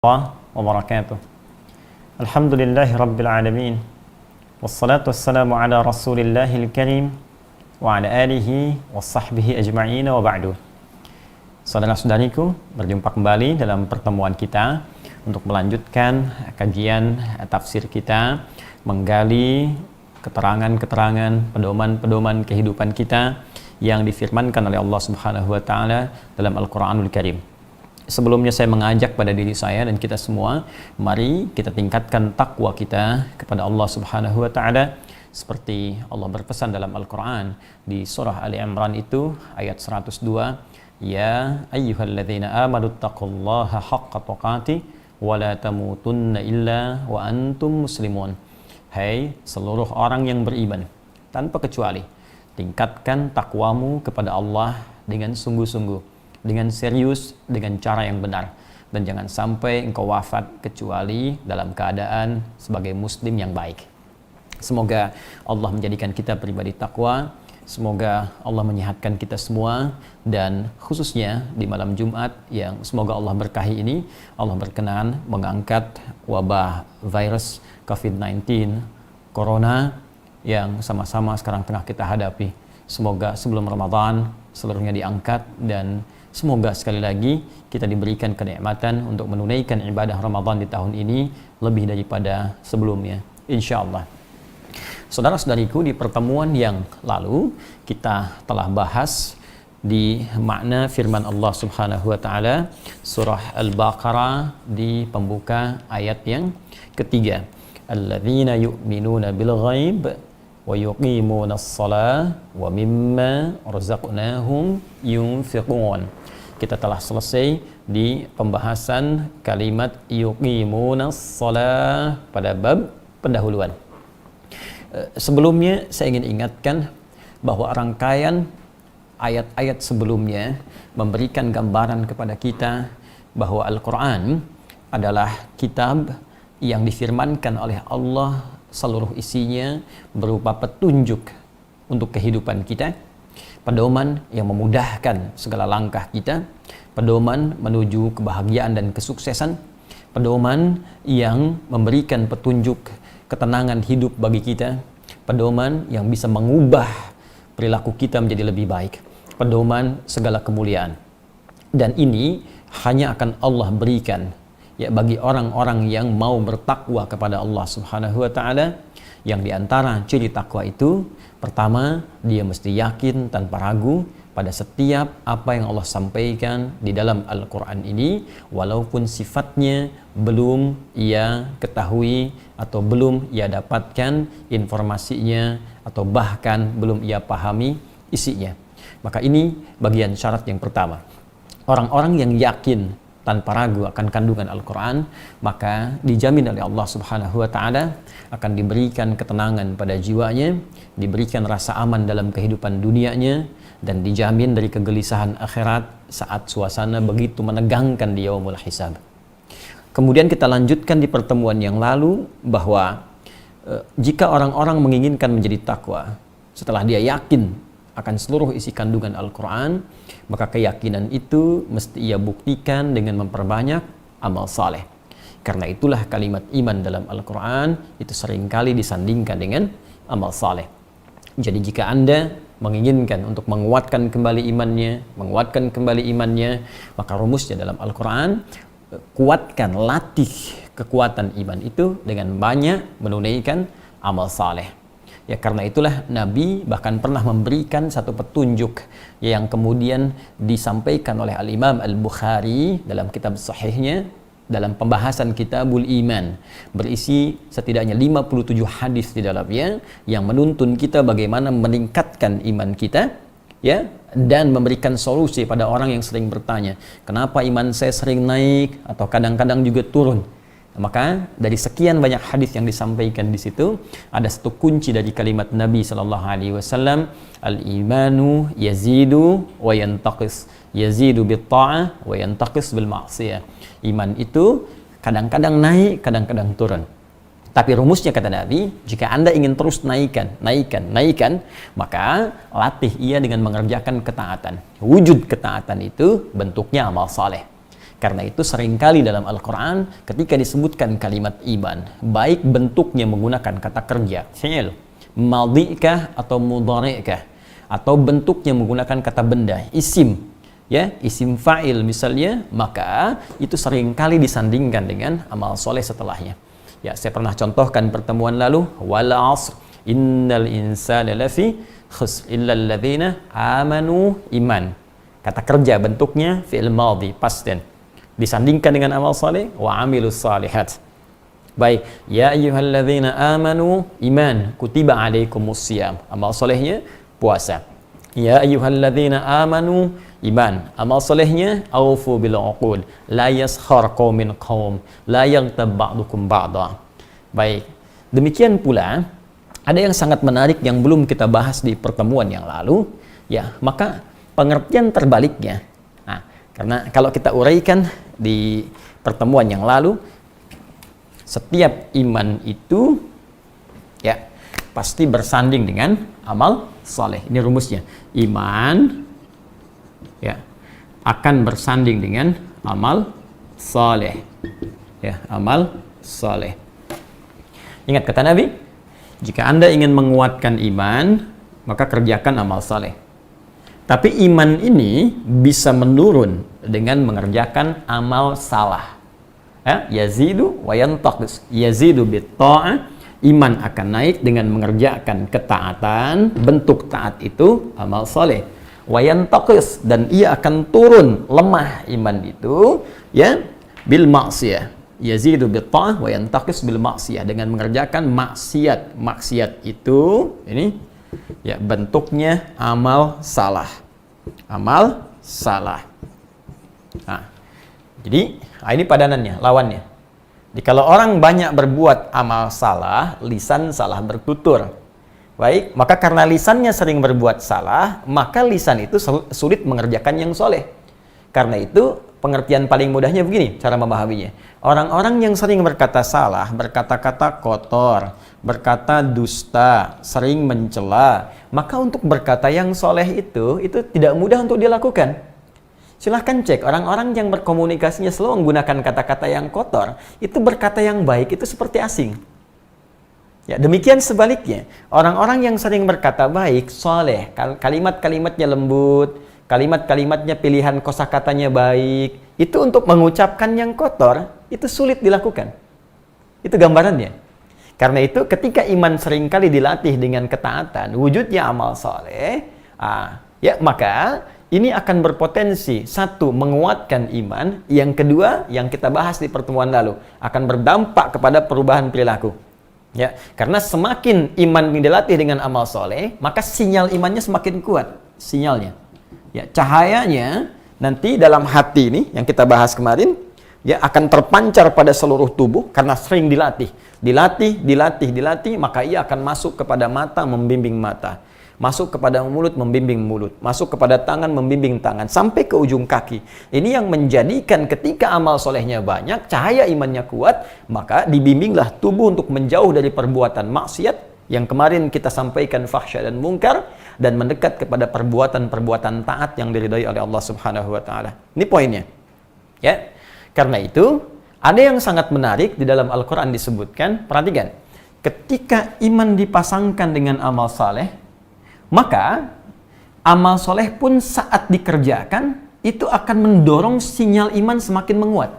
الله وبركاته. الحمد لله رب العالمين والصلاة والسلام على رسول الله الكريم وعلى آله وصحبه أجمعين وبعد. Saudara-saudariku, berjumpa kembali dalam pertemuan kita untuk melanjutkan kajian tafsir kita, menggali keterangan-keterangan, pedoman-pedoman kehidupan kita yang difirmankan oleh Allah Subhanahu wa taala dalam Al-Qur'anul Karim. Sebelumnya saya mengajak pada diri saya dan kita semua, mari kita tingkatkan takwa kita kepada Allah Subhanahu wa taala seperti Allah berpesan dalam Al-Qur'an di surah Ali Imran itu ayat 102, ya ayyuhalladzina amanu taqullaha haqqa tuqatih wa la tamutunna illa wa antum muslimun. Hai seluruh orang yang beriman, tanpa kecuali tingkatkan takwamu kepada Allah dengan sungguh-sungguh, dengan serius, dengan cara yang benar, dan jangan sampai engkau wafat kecuali dalam keadaan sebagai muslim yang baik. Semoga Allah menjadikan kita pribadi takwa, semoga Allah menyehatkan kita semua, dan khususnya di malam Jumat yang semoga Allah berkahi ini, Allah berkenan mengangkat wabah virus COVID-19 Corona yang sama-sama sekarang tengah kita hadapi. Semoga sebelum Ramadan seluruhnya diangkat, dan semoga sekali lagi kita diberikan kenikmatan untuk menunaikan ibadah Ramadan di tahun ini lebih daripada sebelumnya, insyaallah. Saudara-saudariku, di pertemuan yang lalu kita telah bahas di makna firman Allah Subhanahu wa taala surah Al-Baqarah di pembuka ayat yang ketiga. Alladzina yu'minuna bil ghaib wa yuqimuna as-salah wa mimma razaqnahum yunfiqun. Kita telah selesai di pembahasan kalimat yuqimuna as-salah pada bab pendahuluan. Sebelumnya saya ingin ingatkan bahwa rangkaian ayat-ayat sebelumnya memberikan gambaran kepada kita bahwa Al-Quran adalah kitab yang difirmankan oleh Allah, seluruh isinya berupa petunjuk untuk kehidupan kita, pedoman yang memudahkan segala langkah kita, pedoman menuju kebahagiaan dan kesuksesan, pedoman yang memberikan petunjuk ketenangan hidup bagi kita, pedoman yang bisa mengubah perilaku kita menjadi lebih baik, pedoman segala kemuliaan. Dan ini hanya akan Allah berikan ya bagi orang-orang yang mau bertakwa kepada Allah Subhanahu wa taala, yang diantara ciri takwa itu pertama, dia mesti yakin tanpa ragu pada setiap apa yang Allah sampaikan di dalam Al-Quran ini, walaupun sifatnya belum ia ketahui atau belum ia dapatkan informasinya atau bahkan belum ia pahami isinya. Maka ini bagian syarat yang pertama. Orang-orang yang yakin tanpa ragu akan kandungan Al-Quran, maka dijamin oleh Allah Subhanahu wa ta'ala akan diberikan ketenangan pada jiwanya, diberikan rasa aman dalam kehidupan dunianya, dan dijamin dari kegelisahan akhirat saat suasana begitu menegangkan di yaumul hisab. Kemudian kita lanjutkan di pertemuan yang lalu bahwa jika orang-orang menginginkan menjadi takwa setelah dia yakin akan seluruh isi kandungan Al-Quran, maka keyakinan itu mesti ia buktikan dengan memperbanyak amal saleh. Karena itulah kalimat iman dalam Al-Quran itu seringkali disandingkan dengan amal saleh. Jadi jika Anda menginginkan untuk menguatkan kembali imannya, maka rumusnya dalam Al-Quran, kuatkan, latih kekuatan iman itu dengan banyak menunaikan amal saleh. Ya, karena itulah Nabi bahkan pernah memberikan satu petunjuk yang kemudian disampaikan oleh Al-Imam Al-Bukhari dalam kitab sahihnya dalam pembahasan Kitabul Iman, berisi setidaknya 57 hadis di dalamnya yang menuntun kita bagaimana meningkatkan iman kita, ya, dan memberikan solusi pada orang yang sering bertanya, kenapa iman saya sering naik atau kadang-kadang juga turun. Maka dari sekian banyak hadis yang disampaikan di situ, ada satu kunci dari kalimat Nabi sallallahu alaihi wasallam, al-imanu yazidu wa yantaqis, yazidu bit ta'ah wa yantaqis bil ma'siyah. Iman itu kadang-kadang naik, kadang-kadang turun. Tapi rumusnya kata Nabi, jika Anda ingin terus naikkan, maka latih ia dengan mengerjakan ketaatan. Wujud ketaatan itu bentuknya amal saleh. Karena itu seringkali dalam Al-Quran ketika disebutkan kalimat iman, baik bentuknya menggunakan kata kerja, fi'il, madhi'kah atau mudhari'kah, atau bentuknya menggunakan kata benda, isim, ya, isim fa'il misalnya, maka itu seringkali disandingkan dengan amal soleh setelahnya. Ya, saya pernah contohkan pertemuan lalu, wal 'asr innal insana lafi khusr illal ladzina amanu, iman. Kata kerja bentuknya fi'il madhi, past tense. Disandingkan dengan amal saleh, wa amilus salihat. Baik, ya ayyuhalladzina amanu, iman, kutiba alaikumus syiyam. Amal salehnya puasa. Ya ayyuhalladzina amanu, iman. Amal salehnya aufu bil uqud, la yaskhar qaumin qaum, la yaghtab ba'dukum ba'dha. Baik. Demikian pula ada yang sangat menarik yang belum kita bahas di pertemuan yang lalu, ya, maka pengertian terbaliknya. Nah, karena kalau kita uraikan di pertemuan yang lalu, setiap iman itu ya pasti bersanding dengan amal soleh. Ini rumusnya. Iman ya akan bersanding dengan amal soleh. Ya, amal soleh. Ingat kata Nabi, jika Anda ingin menguatkan iman, maka kerjakan amal soleh. Tapi iman ini bisa menurun dengan mengerjakan amal salah. Ya, yazidu wa yantaqis. Yazidu bit-ta'ah, iman akan naik dengan mengerjakan ketaatan, bentuk taat itu amal soleh. Wa yantaqis, dan ia akan turun, lemah iman itu, ya, bil maksiyah. Yazidu bit-ta'ah wa yantaqis bil maksiyah, dengan mengerjakan maksiat. Maksiat itu ini ya bentuknya amal salah. Amal salah. Nah, jadi ini padanannya, lawannya. Jadi kalau orang banyak berbuat amal salah, lisan salah bertutur. Baik, maka karena lisannya sering berbuat salah, maka lisan itu sulit mengerjakan yang soleh. Karena itu pengertian paling mudahnya begini cara memahaminya. Orang-orang yang sering berkata salah, berkata-kata kotor, berkata dusta, sering mencela, maka untuk berkata yang soleh itu tidak mudah untuk dilakukan. Silahkan cek, orang-orang yang berkomunikasinya selalu menggunakan kata-kata yang kotor, itu berkata yang baik itu seperti asing. Ya, demikian sebaliknya, orang-orang yang sering berkata baik, soleh, kalimat-kalimatnya lembut, kalimat-kalimatnya pilihan kosakatanya baik, itu untuk mengucapkan yang kotor, itu sulit dilakukan. Itu gambarannya. Karena itu ketika iman seringkali dilatih dengan ketaatan, wujudnya amal soleh, ya maka ini akan berpotensi, satu, menguatkan iman, yang kedua, yang kita bahas di pertemuan lalu, akan berdampak kepada perubahan perilaku. Ya, karena semakin iman dilatih dengan amal soleh, maka sinyal imannya semakin kuat, sinyalnya. Ya, cahayanya nanti dalam hati ini yang kita bahas kemarin, ya akan terpancar pada seluruh tubuh karena sering dilatih, maka ia akan masuk kepada mata, membimbing mata. Masuk kepada mulut, membimbing mulut. Masuk kepada tangan, membimbing tangan. Sampai ke ujung kaki. Ini yang menjadikan ketika amal solehnya banyak, cahaya imannya kuat, maka dibimbinglah tubuh untuk menjauh dari perbuatan maksiat, yang kemarin kita sampaikan fahsya dan mungkar, dan mendekat kepada perbuatan-perbuatan taat yang diridhai oleh Allah Subhanahu wa taala. Ini poinnya. Ya. Karena itu, ada yang sangat menarik di dalam Al-Qur'an disebutkan, perhatikan. Ketika iman dipasangkan dengan amal saleh, maka amal soleh pun saat dikerjakan itu akan mendorong sinyal iman semakin menguat.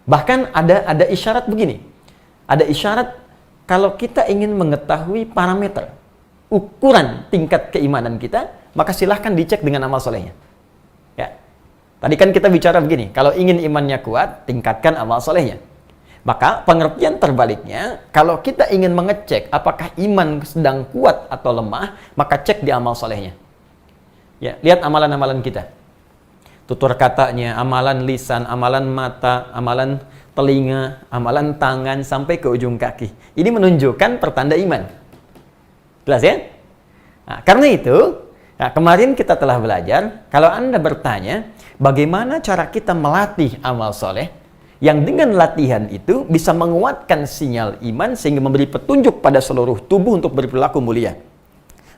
Bahkan ada isyarat begini. Ada isyarat kalau kita ingin mengetahui parameter, ukuran tingkat keimanan kita, maka silahkan dicek dengan amal solehnya. Ya. Tadi kan kita bicara begini, kalau ingin imannya kuat, tingkatkan amal solehnya. Maka pengertian terbaliknya, kalau kita ingin mengecek apakah iman sedang kuat atau lemah, maka cek di amal solehnya. Ya, lihat amalan-amalan kita. Tutur katanya, amalan lisan, amalan mata, amalan telinga, amalan tangan, sampai ke ujung kaki. Ini menunjukkan pertanda iman. Jelas ya? Nah, karena itu, kemarin kita telah belajar, kalau Anda bertanya, bagaimana cara kita melatih amal soleh, yang dengan latihan itu bisa menguatkan sinyal iman sehingga memberi petunjuk pada seluruh tubuh untuk berperilaku mulia.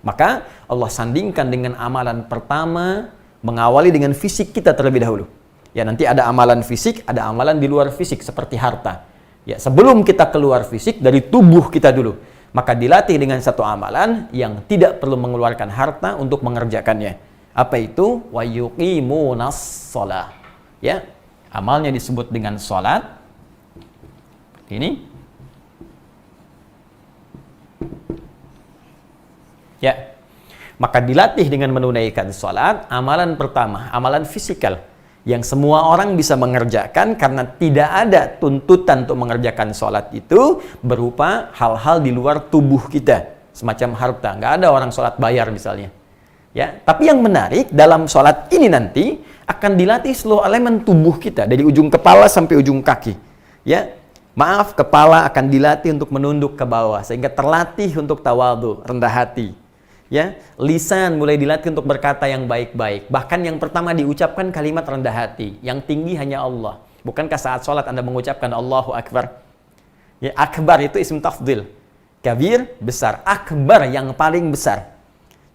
Maka Allah sandingkan dengan amalan pertama, mengawali dengan fisik kita terlebih dahulu. Ya, nanti ada amalan fisik, ada amalan di luar fisik seperti harta. Ya, sebelum kita keluar fisik dari tubuh kita dulu, maka dilatih dengan satu amalan yang tidak perlu mengeluarkan harta untuk mengerjakannya. Apa itu? Wa yuqimunas shalah. Ya, amalnya disebut dengan salat. Ini. Ya. Maka dilatih dengan menunaikan salat, amalan pertama, amalan fisikal yang semua orang bisa mengerjakan karena tidak ada tuntutan untuk mengerjakan sholat itu berupa hal-hal di luar tubuh kita, semacam harta. Nggak ada orang sholat bayar misalnya. Ya, tapi yang menarik dalam sholat ini nanti akan dilatih seluruh elemen tubuh kita dari ujung kepala sampai ujung kaki. Ya, maaf, kepala akan dilatih untuk menunduk ke bawah sehingga terlatih untuk tawadhu, rendah hati. Ya, lisan mulai dilatih untuk berkata yang baik-baik. Bahkan yang pertama diucapkan kalimat rendah hati. Yang tinggi hanya Allah. Bukankah saat sholat Anda mengucapkan Allahu Akbar? Ya, Akbar itu isim tafdil. Kabir, besar. Akbar, yang paling besar.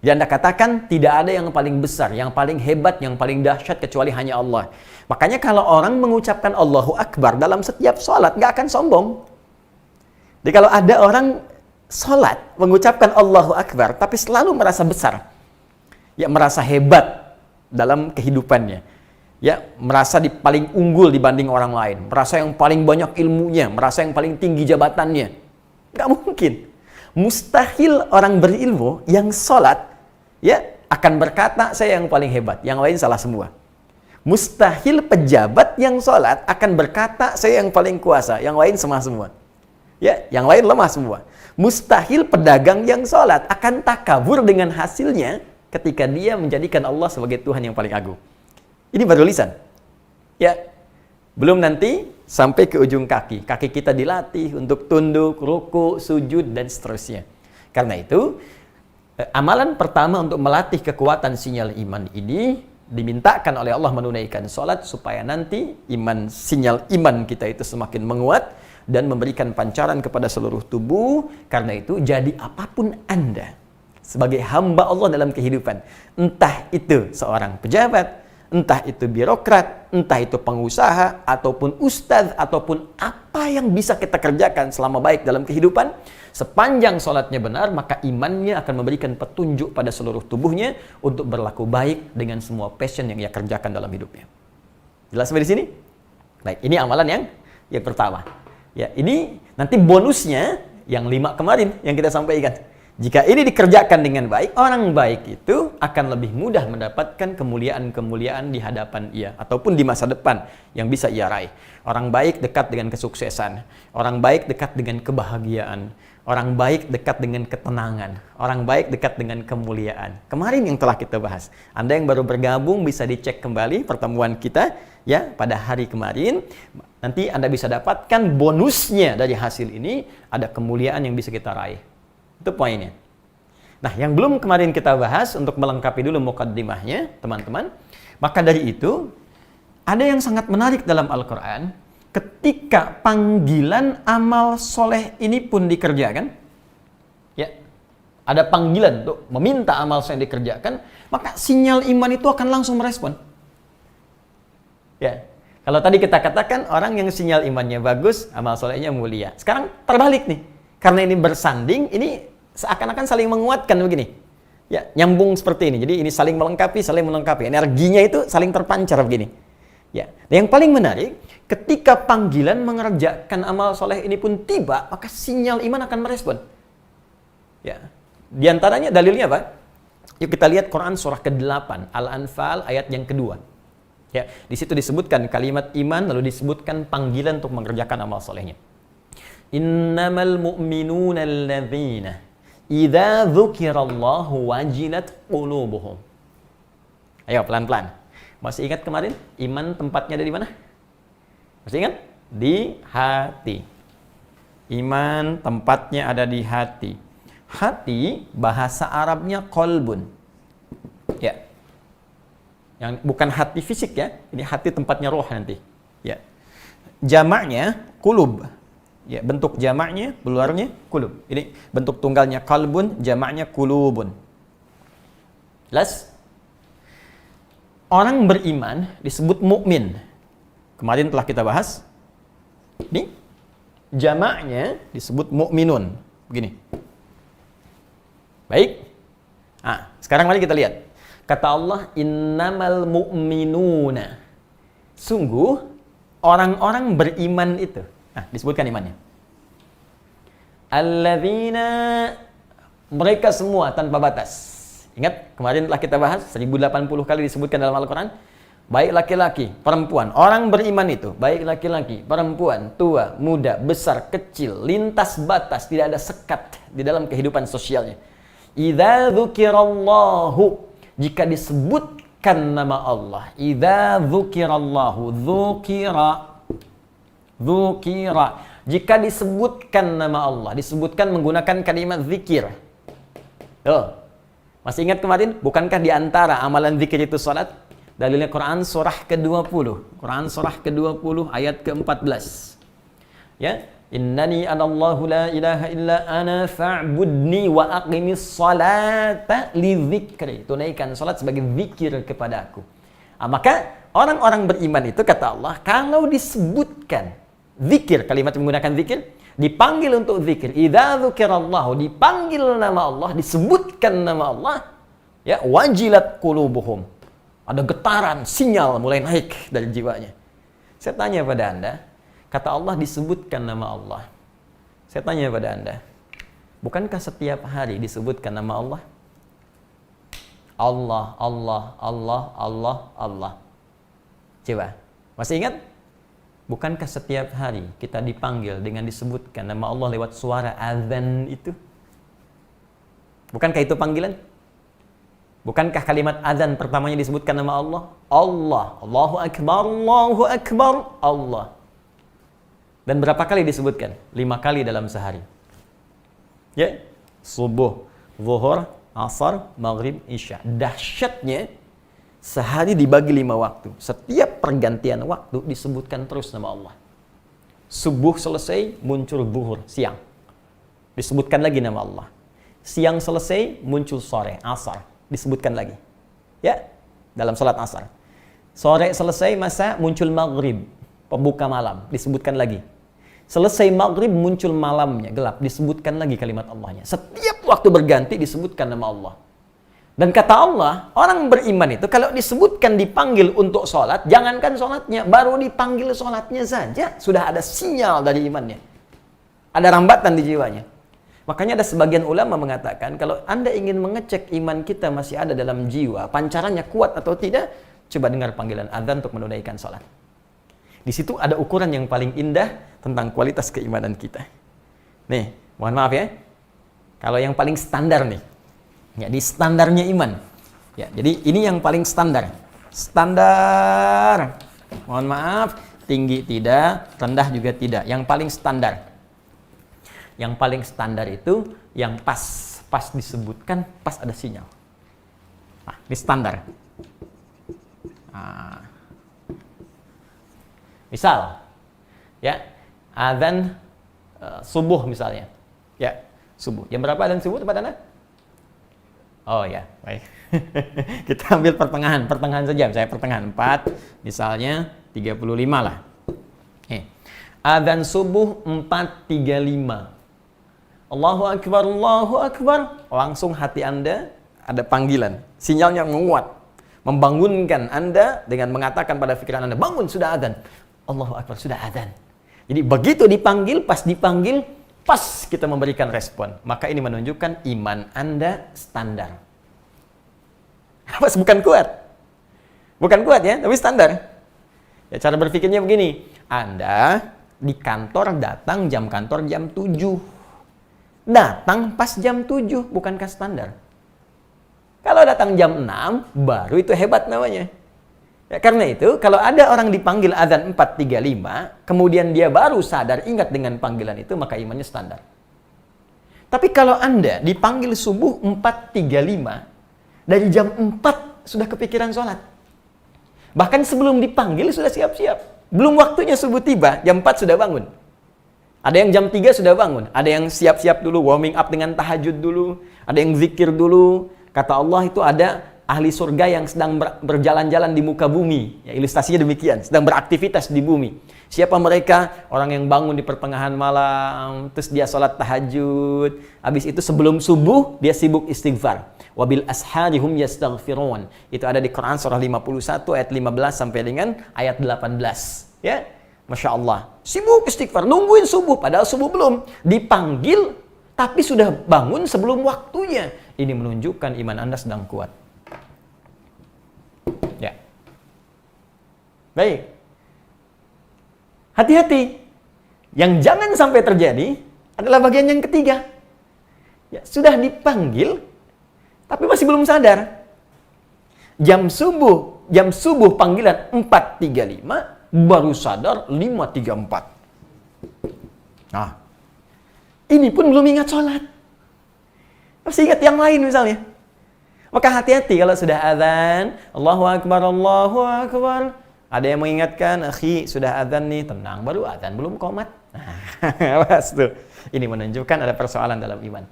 Dan Anda katakan tidak ada yang paling besar, yang paling hebat, yang paling dahsyat kecuali hanya Allah. Makanya kalau orang mengucapkan Allahu Akbar dalam setiap sholat, nggak akan sombong. Jadi kalau ada orang sholat mengucapkan Allahu Akbar tapi selalu merasa besar, ya, merasa hebat dalam kehidupannya, ya, merasa paling unggul dibanding orang lain, merasa yang paling banyak ilmunya, merasa yang paling tinggi jabatannya, nggak mungkin. Mustahil orang berilmu yang sholat, ya, akan berkata saya yang paling hebat, yang lain salah semua. Mustahil pejabat yang sholat akan berkata saya yang paling kuasa, yang lain semua. Ya, yang lain lemah semua. Mustahil pedagang yang sholat akan takabur dengan hasilnya ketika dia menjadikan Allah sebagai Tuhan yang paling agung. Ini baru lisan. Ya, belum nanti sampai ke ujung kaki. Kaki kita dilatih untuk tunduk, ruku, sujud, dan seterusnya. Karena itu, amalan pertama untuk melatih kekuatan sinyal iman ini dimintakan oleh Allah menunaikan sholat supaya nanti sinyal iman kita itu semakin menguat dan memberikan pancaran kepada seluruh tubuh. Karena itu, jadi apapun Anda sebagai hamba Allah dalam kehidupan, entah itu seorang pejabat, entah itu birokrat, entah itu pengusaha, ataupun ustadz, ataupun apa yang bisa kita kerjakan selama baik dalam kehidupan, sepanjang sholatnya benar, maka imannya akan memberikan petunjuk pada seluruh tubuhnya untuk berlaku baik dengan semua passion yang ia kerjakan dalam hidupnya. Jelas sampai di sini? Baik, ini amalan yang pertama. Ya, ini nanti bonusnya yang 5 kemarin yang kita sampaikan. Jika ini dikerjakan dengan baik, orang baik itu akan lebih mudah mendapatkan kemuliaan-kemuliaan di hadapan ia ataupun di masa depan yang bisa ia raih. Orang baik dekat dengan kesuksesan, orang baik dekat dengan kebahagiaan, orang baik dekat dengan ketenangan, orang baik dekat dengan kemuliaan. Kemarin yang telah kita bahas. Anda yang baru bergabung bisa dicek kembali pertemuan kita ya pada hari kemarin. Nanti Anda bisa dapatkan bonusnya dari hasil ini, ada kemuliaan yang bisa kita raih. Itu poinnya. Nah, yang belum kemarin kita bahas untuk melengkapi dulu mukaddimahnya, teman-teman. Maka dari itu, ada yang sangat menarik dalam Al-Quran. Ketika panggilan amal soleh ini pun dikerjakan, ya, ada panggilan untuk meminta amal soleh dikerjakan, maka sinyal iman itu akan langsung merespon. Ya, kalau tadi kita katakan orang yang sinyal imannya bagus, amal solehnya mulia. Sekarang terbalik nih. Karena ini bersanding, ini seakan-akan saling menguatkan begini. Ya, nyambung seperti ini. Jadi ini saling melengkapi. Energinya itu saling terpancar begini. Ya. Nah, yang paling menarik, ketika panggilan mengerjakan amal soleh ini pun tiba, maka sinyal iman akan merespon. Ya. Di antaranya dalilnya apa? Yuk kita lihat Quran surah ke-8, Al-Anfal ayat yang kedua. Ya, di situ disebutkan kalimat iman, lalu disebutkan panggilan untuk mengerjakan amal solehnya. Innamal mu'minuna alladzina idza dzukirallahu wajilat qulubuhum. Ayo pelan-pelan. Masih ingat kemarin iman tempatnya ada di mana? Masih ingat? Di hati. Iman tempatnya ada di hati. Hati bahasa Arabnya qalbun. Ya. Yang bukan hati fisik ya, ini hati tempatnya roh nanti. Ya. Jamaknya kulub. Ya, bentuk jamaknya, plural-nya kulub. Ini bentuk tunggalnya qalbun, jamaknya kulubun. Jelas? Orang beriman disebut mukmin. Kemarin telah kita bahas. Ini jamaknya disebut mu'minun. Begini. Baik. Nah, sekarang mari kita lihat. Kata Allah, innamal mu'minuna. Sungguh, orang-orang beriman itu. Nah, disebutkan imannya. Alladzina, mereka semua tanpa batas. Ingat, kemarin telah kita bahas, 1080 kali disebutkan dalam Al-Quran. Baik laki-laki, perempuan, orang beriman itu, baik laki-laki, perempuan, tua, muda, besar, kecil, lintas batas, tidak ada sekat di dalam kehidupan sosialnya. Idza dzukirallahu, jika disebutkan nama Allah, idza dzukirallahu, dzukira, jika disebutkan nama Allah, disebutkan menggunakan kalimat zikir. Tuh. Masih ingat kemarin? Bukankah di antara amalan zikir itu salat? Dalilnya Quran surah ke-20. Quran surah ke-20 ayat ke-14. Ya, innani anallahu la ilaha illa ana fa'budni wa aqimis salata li dzikri. Tunaikan salat sebagai zikir kepada aku. Maka orang-orang beriman itu kata Allah, kalau disebutkan zikir, kalimat menggunakan zikir, dipanggil untuk zikir, idza dzukirallahu, dipanggil nama Allah, disebutkan nama Allah, ya, wajilat qulubuhum. Ada getaran, sinyal mulai naik dari jiwanya. Saya tanya pada Anda, kata Allah disebutkan nama Allah. Saya tanya pada Anda, bukankah setiap hari disebutkan nama Allah? Allah, Allah, Allah, Allah, Allah. Coba, masih ingat? Bukankah setiap hari kita dipanggil dengan disebutkan nama Allah lewat suara azan itu? Bukankah itu panggilan? Bukankah kalimat azan pertamanya disebutkan nama Allah? Allah, Allahu Akbar, Allahu Akbar, Allah. Dan berapa kali disebutkan? 5 kali dalam sehari. Ya, subuh, zuhur, asar, maghrib, isya. Dahsyatnya, sehari dibagi 5 waktu. Setiap pergantian waktu disebutkan terus nama Allah. Subuh selesai, muncul zuhur, siang. Disebutkan lagi nama Allah. Siang selesai, muncul sore, asar. Disebutkan lagi. Ya, dalam salat asar. Sore selesai masa, muncul maghrib, pembuka malam, disebutkan lagi. Selesai maghrib, muncul malamnya, gelap, disebutkan lagi kalimat Allahnya. Setiap waktu berganti disebutkan nama Allah. Dan kata Allah, orang beriman itu kalau disebutkan dipanggil untuk sholat, jangankan sholatnya, baru dipanggil sholatnya saja, sudah ada sinyal dari imannya. Ada rambatan di jiwanya. Makanya ada sebagian ulama mengatakan, kalau Anda ingin mengecek iman kita masih ada dalam jiwa, pancarannya kuat atau tidak, coba dengar panggilan azan untuk menunaikan sholat. Di situ ada ukuran yang paling indah tentang kualitas keimanan kita. Nih, mohon maaf ya, kalau yang paling standar nih, ya, di standarnya iman. Ya, jadi ini yang paling standar. Standar. Mohon maaf, tinggi tidak, rendah juga tidak. Yang paling standar. Yang paling standar itu yang pas disebutkan, pas ada sinyal. Nah, ini standar. Nah. Misal, ya, azan subuh misalnya. Ya, subuh. Jam berapa azan subuh tempat Anda? Oh ya, baik. Kita ambil pertengahan saja. Saya pertengahan 4, misalnya 35 lah. Azan subuh 4.35. Allahu Akbar, Allahu Akbar. Langsung hati Anda ada panggilan. Sinyalnya menguat. Membangunkan Anda dengan mengatakan pada pikiran Anda, bangun, sudah azan. Allahu Akbar, sudah azan. Jadi begitu dipanggil, pas kita memberikan respon. Maka ini menunjukkan iman Anda standar. Pas bukan kuat. Bukan kuat ya, tapi standar. Ya, cara berpikirnya begini. Anda di kantor datang jam kantor jam 7. Datang pas jam 7, bukankah standar? Kalau datang jam 6, baru itu hebat namanya. Ya, karena itu, kalau ada orang dipanggil azan 4.35, kemudian dia baru sadar ingat dengan panggilan itu, maka imannya standar. Tapi kalau Anda dipanggil subuh 4.35, dari jam 4 sudah kepikiran sholat. Bahkan sebelum dipanggil sudah siap-siap. Belum waktunya subuh tiba, jam 4 sudah bangun. Ada yang jam 3 sudah bangun. Ada yang siap-siap dulu, warming up dengan tahajud dulu. Ada yang zikir dulu. Kata Allah itu ada ahli surga yang sedang berjalan-jalan di muka bumi. Ya, ilustrasinya demikian, sedang beraktivitas di bumi. Siapa mereka? Orang yang bangun di pertengahan malam, terus dia sholat tahajud. Habis itu sebelum subuh, dia sibuk istighfar. Wabil asharihum yastaghfirun. Itu ada di Quran surah 51 ayat 15 sampai dengan ayat 18. Ya, Masya Allah. Sibuk istighfar, nungguin subuh, padahal subuh belum. Dipanggil, tapi sudah bangun sebelum waktunya. Ini menunjukkan iman Anda sedang kuat. Ya. Baik. Hati-hati. Yang jangan sampai terjadi adalah bagian yang ketiga. Ya, sudah dipanggil, tapi masih belum sadar. Jam subuh panggilan 4.35, baru sadar 5.34. Nah, ini pun belum ingat sholat. Masih ingat yang lain misalnya. Maka hati-hati kalau sudah azan, Allahu Akbar, Allahu Akbar. Ada yang mengingatkan, akhi sudah azan nih, tenang, baru azan, belum qomat. Awas tuh. Ini menunjukkan ada persoalan dalam iman.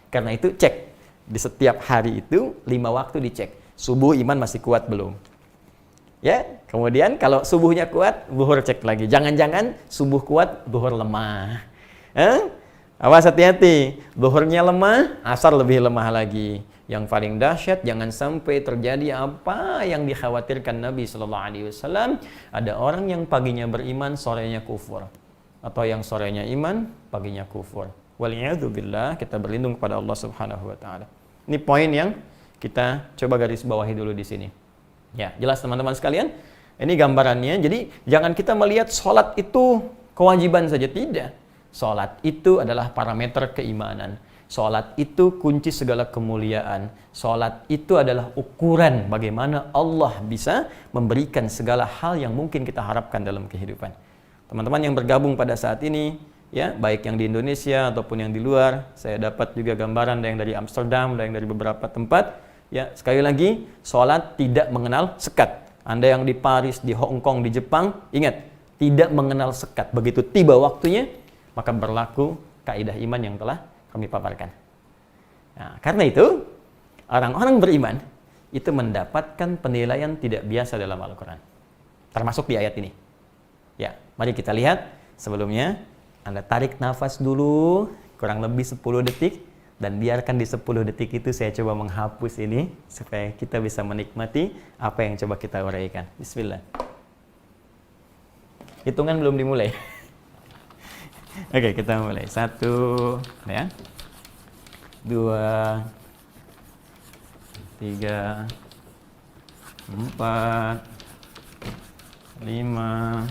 Karena itu cek. Di setiap hari itu 5 waktu dicek. Subuh iman masih kuat belum? Ya, kemudian kalau subuhnya kuat, zuhur cek lagi. Jangan-jangan subuh kuat, zuhur lemah. Awas hati-hati. Zuhurnya lemah, asar lebih lemah lagi. Yang paling dahsyat, jangan sampai terjadi apa yang dikhawatirkan Nabi Sallallahu Alaihi Wasallam. Ada orang yang paginya beriman, sorenya kufur, atau yang sorenya iman, paginya kufur. Waliyadzubillah, kita berlindung kepada Allah Subhanahu Wa Taala. Ini poin yang kita coba garis bawahi dulu di sini. Ya, jelas teman-teman sekalian. Ini gambarannya. Jadi jangan kita melihat sholat itu kewajiban saja, tidak. Sholat itu adalah parameter keimanan. Sholat itu kunci segala kemuliaan. Sholat itu adalah ukuran bagaimana Allah bisa memberikan segala hal yang mungkin kita harapkan dalam kehidupan. Teman-teman yang bergabung pada saat ini, ya, baik yang di Indonesia ataupun yang di luar, saya dapat juga gambaran ada yang dari Amsterdam, ada yang dari beberapa tempat. Ya, sekali lagi, sholat tidak mengenal sekat. Anda yang di Paris, di Hong Kong, di Jepang, ingat, tidak mengenal sekat. Begitu tiba waktunya, maka berlaku kaidah iman yang telah kami paparkan. Nah, karena itu, orang-orang beriman itu mendapatkan penilaian tidak biasa dalam Al-Quran. Termasuk di ayat ini. Ya, mari kita lihat. Sebelumnya, Anda tarik nafas dulu, kurang lebih 10 detik. Dan biarkan di 10 detik itu saya coba menghapus ini, supaya kita bisa menikmati apa yang coba kita uraikan. Bismillah. Hitungan belum dimulai. Oke, kita mulai. 1, ya. 2, 3, 4, 5,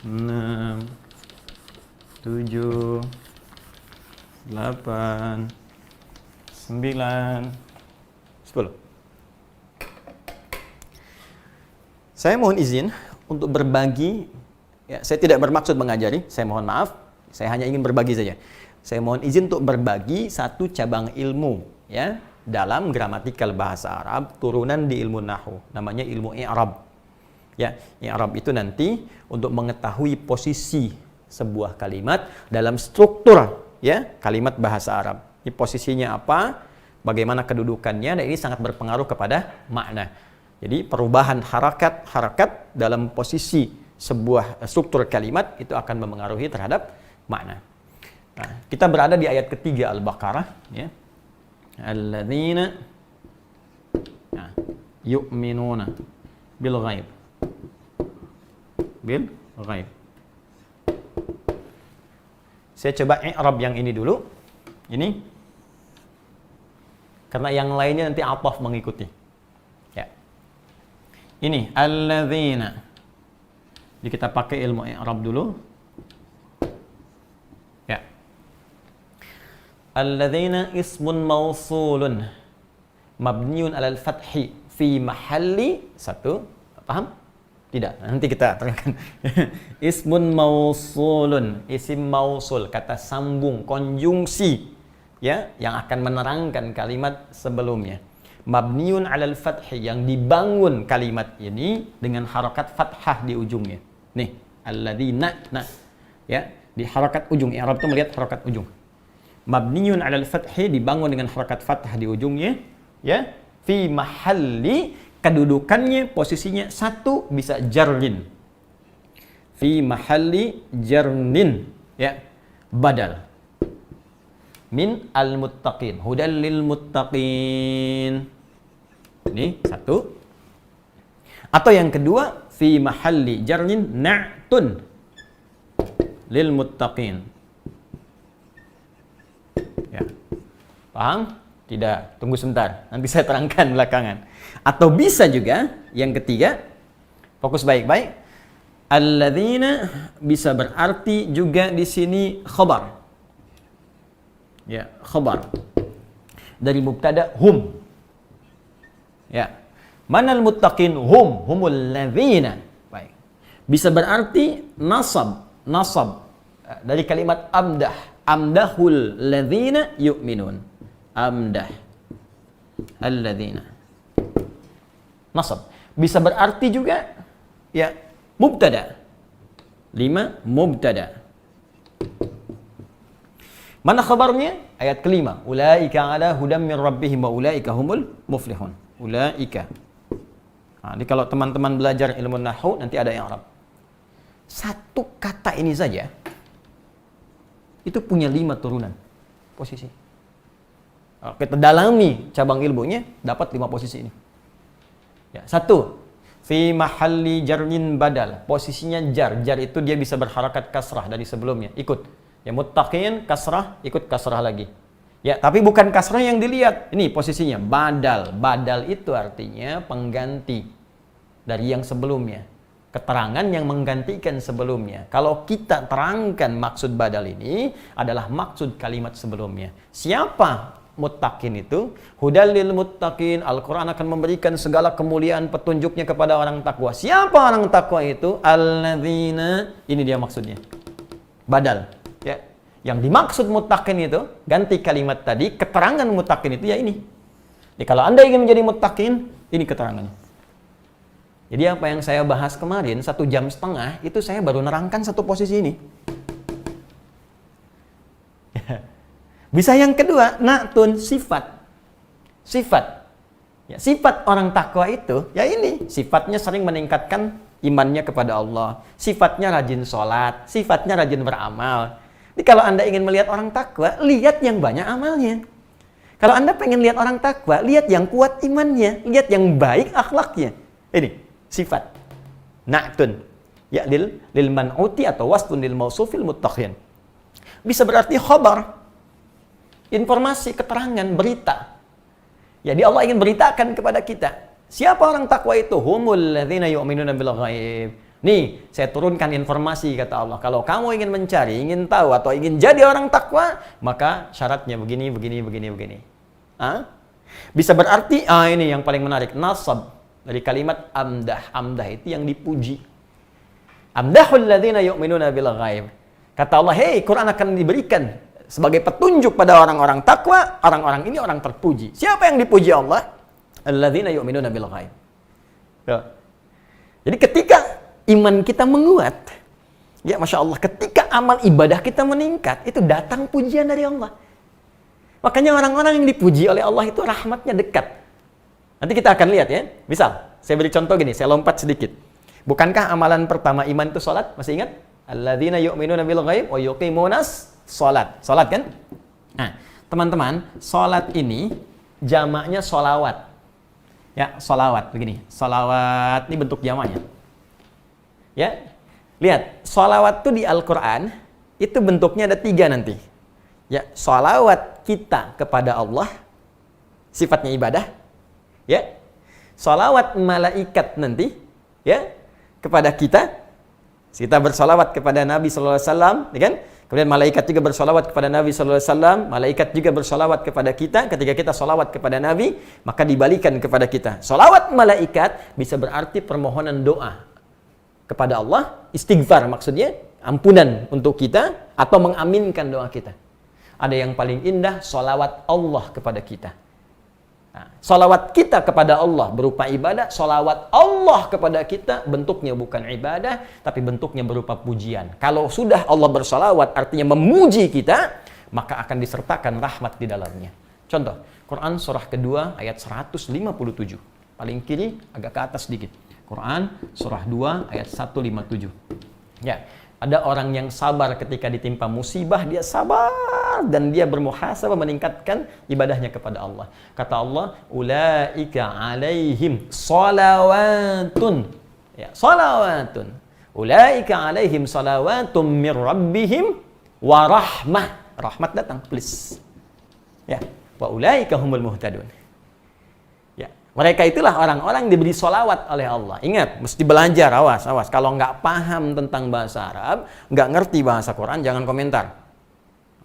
6, 7, 8, 9, 10. Saya mohon izin untuk berbagi. Ya, saya tidak bermaksud mengajari, saya mohon maaf, saya hanya ingin berbagi saja. Saya mohon izin untuk berbagi satu cabang ilmu, ya, dalam gramatikal bahasa Arab, turunan di ilmu nahwu, namanya ilmu i'rab. Ya, i'rab itu nanti untuk mengetahui posisi sebuah kalimat dalam struktur, ya, kalimat bahasa Arab. Ini posisinya apa, bagaimana kedudukannya, dan ini sangat berpengaruh kepada makna. Jadi perubahan harakat dalam posisi sebuah struktur kalimat itu akan memengaruhi terhadap makna. Nah, kita berada di ayat ketiga Al-Baqarah, ya. Alladzina yu'minuna bil ghaib. Bil ghaib. Saya coba i'rab yang ini dulu. Ini karena yang lainnya nanti athaf mengikuti. Ya. Ini alladzina. Jadi kita pakai ilmu i'rab dulu. Ya. Alladzina ismun mausulun mabniun 'alal fathi fi mahalli satu. Paham? Tidak. Nanti kita terangkan. Ismun mausulun, isim mausul, kata sambung, konjungsi, ya, yang akan menerangkan kalimat sebelumnya. Mabniun 'alal fathi, yang dibangun kalimat ini dengan harakat fathah di ujungnya. Nih, alladzina, nah, ya, di harakat ujung. I'rab itu melihat harakat ujung. Mabniun 'alal fathi, dibangun dengan harakat fathah di ujungnya, ya. Fi mahalli, kedudukannya posisinya satu bisa jarrin. Fi mahalli jarnin, ya. Badal min al-muttaqin, hudal lil muttaqin. Ini satu. Atau yang kedua, fi mahalli jarnin na'tun lil muttaqin. Ya. Paham? Tidak. Tunggu sebentar. Nanti saya terangkan belakangan. Atau bisa juga yang ketiga, fokus baik-baik. Alladzina bisa berarti juga di sini khabar. Ya, khabar. Dari mubtada hum. Ya. Manal muttaqin humul ladzina. Baik. Bisa berarti nasab dari kalimat amdah. Amdahul ladzina yu'minun. Amdah alladzina. Nasab. Bisa berarti juga ya mubtada. 5 mubtada. Mana khabarnya? Ayat kelima. Ulaika ala hudam min rabbihim wa ulaika humul muflihun. Ulaika. Nah, jadi kalau teman-teman belajar ilmu nahwu nanti ada yang Arab. Satu kata ini saja itu punya 5 turunan posisi. Kalau kita dalami cabang ilmunya dapat 5 posisi ini. Ya, satu, fi mahalli jarrin badal. Posisinya jar. Jar itu dia bisa berharakat kasrah dari sebelumnya. Ikut. Ya muttaqin kasrah, ikut kasrah lagi. Ya, tapi bukan kasrah yang dilihat. Ini posisinya badal. Badal itu artinya pengganti dari yang sebelumnya. Keterangan yang menggantikan sebelumnya. Kalau kita terangkan maksud badal ini adalah maksud kalimat sebelumnya. Siapa muttaqin itu? Hudal lil muttaqin. Al-Quran akan memberikan segala kemuliaan petunjuknya kepada orang takwa. Siapa orang takwa itu? Alladzina. Ini dia maksudnya. Badal. Ya. Yang dimaksud muttaqin itu, ganti kalimat tadi, keterangan muttaqin itu ya ini. Jadi kalau Anda ingin menjadi muttaqin, ini keterangannya. Jadi apa yang saya bahas kemarin, 1,5 jam, itu saya baru nerangkan satu posisi ini. Bisa yang kedua, na'tun sifat. Sifat. Ya, sifat orang takwa itu, ya ini. Sifatnya sering meningkatkan imannya kepada Allah. Sifatnya rajin sholat. Sifatnya rajin beramal. Jadi kalau Anda ingin melihat orang takwa, lihat yang banyak amalnya. Kalau Anda pengen lihat orang takwa, lihat yang kuat imannya. Lihat yang baik akhlaknya. Ini. Sifat na'tun ya lil man'uti atau wasfun lil mausufil muttaqin. Bisa berarti khabar, informasi, keterangan, berita. Jadi Allah ingin beritakan kepada kita, siapa orang takwa itu? Humul ladzina yu'minuna bil ghaib. Nih, saya turunkan informasi kata Allah. Kalau kamu ingin mencari, ingin tahu atau ingin jadi orang takwa, maka syaratnya begini. Bisa berarti ini yang paling menarik, nasab. Dari kalimat amdah. Amdah itu yang dipuji. Amdahul ladzina yu'minuna bil ghaib. Kata Allah, hey, Quran akan diberikan sebagai petunjuk pada orang-orang takwa. Orang-orang ini orang terpuji. Siapa yang dipuji Allah? Alladzina yu'minuna bil ghaib. Jadi ketika iman kita menguat, ya Masya Allah, ketika amal ibadah kita meningkat, itu datang pujian dari Allah. Makanya orang-orang yang dipuji oleh Allah itu rahmatnya dekat. Nanti kita akan lihat ya. Misal, saya beri contoh gini, saya lompat sedikit. Bukankah amalan pertama iman itu sholat? Masih ingat? Alladzina yu'minuna bil ghaib wa yuqimunas sholat. Sholat kan? Nah, teman-teman, sholat ini jamaknya sholawat. Ya, sholawat begini. Sholawat ini bentuk jamaknya. Ya, lihat, sholawat itu di Al-Quran itu bentuknya ada 3 nanti. Ya, sholawat kita kepada Allah, sifatnya ibadah. Ya, sholawat malaikat nanti, ya, kepada kita bersolawat kepada Nabi Sallallahu Alaihi Wasallam, ya kan? Kemudian malaikat juga bersolawat kepada Nabi Sallallahu Alaihi Wasallam, malaikat juga bersolawat kepada kita. Ketika kita solawat kepada Nabi, maka dibalikan kepada kita. Solawat malaikat bisa berarti permohonan doa kepada Allah, istighfar maksudnya, ampunan untuk kita atau mengaminkan doa kita. Ada yang paling indah, solawat Allah kepada kita. Salawat kita kepada Allah berupa ibadah, salawat Allah kepada kita bentuknya bukan ibadah, tapi bentuknya berupa pujian. Kalau sudah Allah bersalawat artinya memuji kita, maka akan disertakan rahmat di dalamnya. Contoh, Quran surah kedua ayat 157. Paling kiri, agak ke atas sedikit. Quran surah 2 ayat 157. Ya, ada orang yang sabar ketika ditimpa musibah, dia sabar dan dia bermuhasabah meningkatkan ibadahnya kepada Allah. Kata Allah, ulaika alaihim salawatun. Ya, salawatun. Ulaika alaihim salawatun mir rabbihim wa rahmah. Rahmat datang, please. Ya, wa ulaika humul muhtadun. Ya, mereka itulah orang-orang yang diberi sholawat oleh Allah. Ingat, mesti belajar, awas. Kalau nggak paham tentang bahasa Arab, nggak ngerti bahasa Quran, jangan komentar.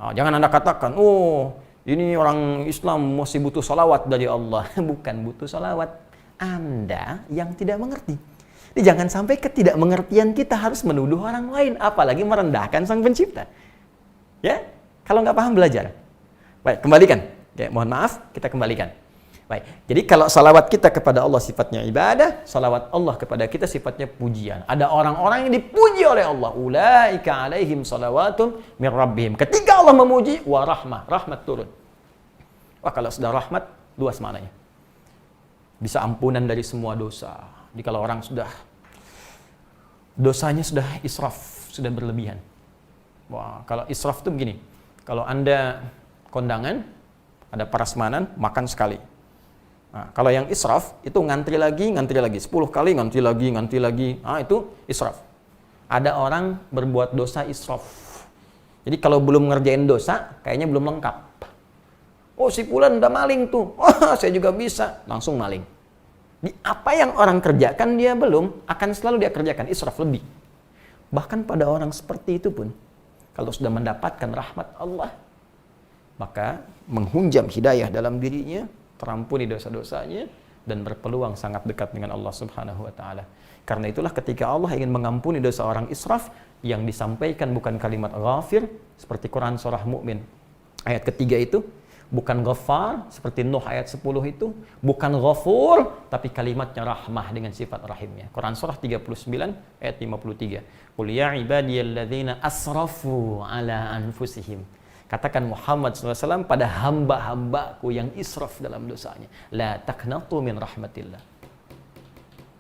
Jangan Anda katakan, oh ini orang Islam masih butuh sholawat dari Allah. Bukan butuh sholawat, Anda yang tidak mengerti. Jadi jangan sampai ketidakmengertian kita harus menuduh orang lain, apalagi merendahkan Sang Pencipta. Ya, kalau nggak paham belajar. Baik, kembalikan. Ya, mohon maaf, kita kembalikan. Baik, jadi kalau salawat kita kepada Allah sifatnya ibadah, salawat Allah kepada kita sifatnya pujian. Ada orang-orang yang dipuji oleh Allah. Ulaika alaihim salawatun min rabbihim. Ketika Allah memuji, wa rahmah, rahmat turun. Wah, kalau sudah rahmat, luas maknanya. Bisa ampunan dari semua dosa. Jadi kalau orang sudah dosanya sudah israf, sudah berlebihan. Wah, kalau israf itu begini. Kalau Anda kondangan, ada prasmanan, makan sekali. Nah, kalau yang israf itu ngantri lagi, 10 kali ngantri lagi. Itu israf. Ada orang berbuat dosa israf. Jadi kalau belum ngerjain dosa, kayaknya belum lengkap. Oh, si fulan udah maling tuh. Oh, saya juga bisa. Langsung maling. Di apa yang orang kerjakan dia belum, akan selalu dia kerjakan, israf lebih. Bahkan pada orang seperti itu pun, kalau sudah mendapatkan rahmat Allah, maka menghunjam hidayah dalam dirinya, terampuni dosa-dosanya, dan berpeluang sangat dekat dengan Allah Subhanahu wa Ta'ala. Karena itulah ketika Allah ingin mengampuni dosa orang israf, yang disampaikan bukan kalimat ghafir, seperti Quran surah Mu'min ayat ketiga itu, bukan ghafar, seperti Nuh ayat 10 itu, bukan ghafur, tapi kalimatnya rahmah dengan sifat rahimnya. Quran surah 39 ayat 53. Qul ya ibadiyalladzina asrafu ala anfusihim. Katakan Muhammad SAW pada hamba-hambaku yang israf dalam dosanya. La taqnatu min rahmatillah.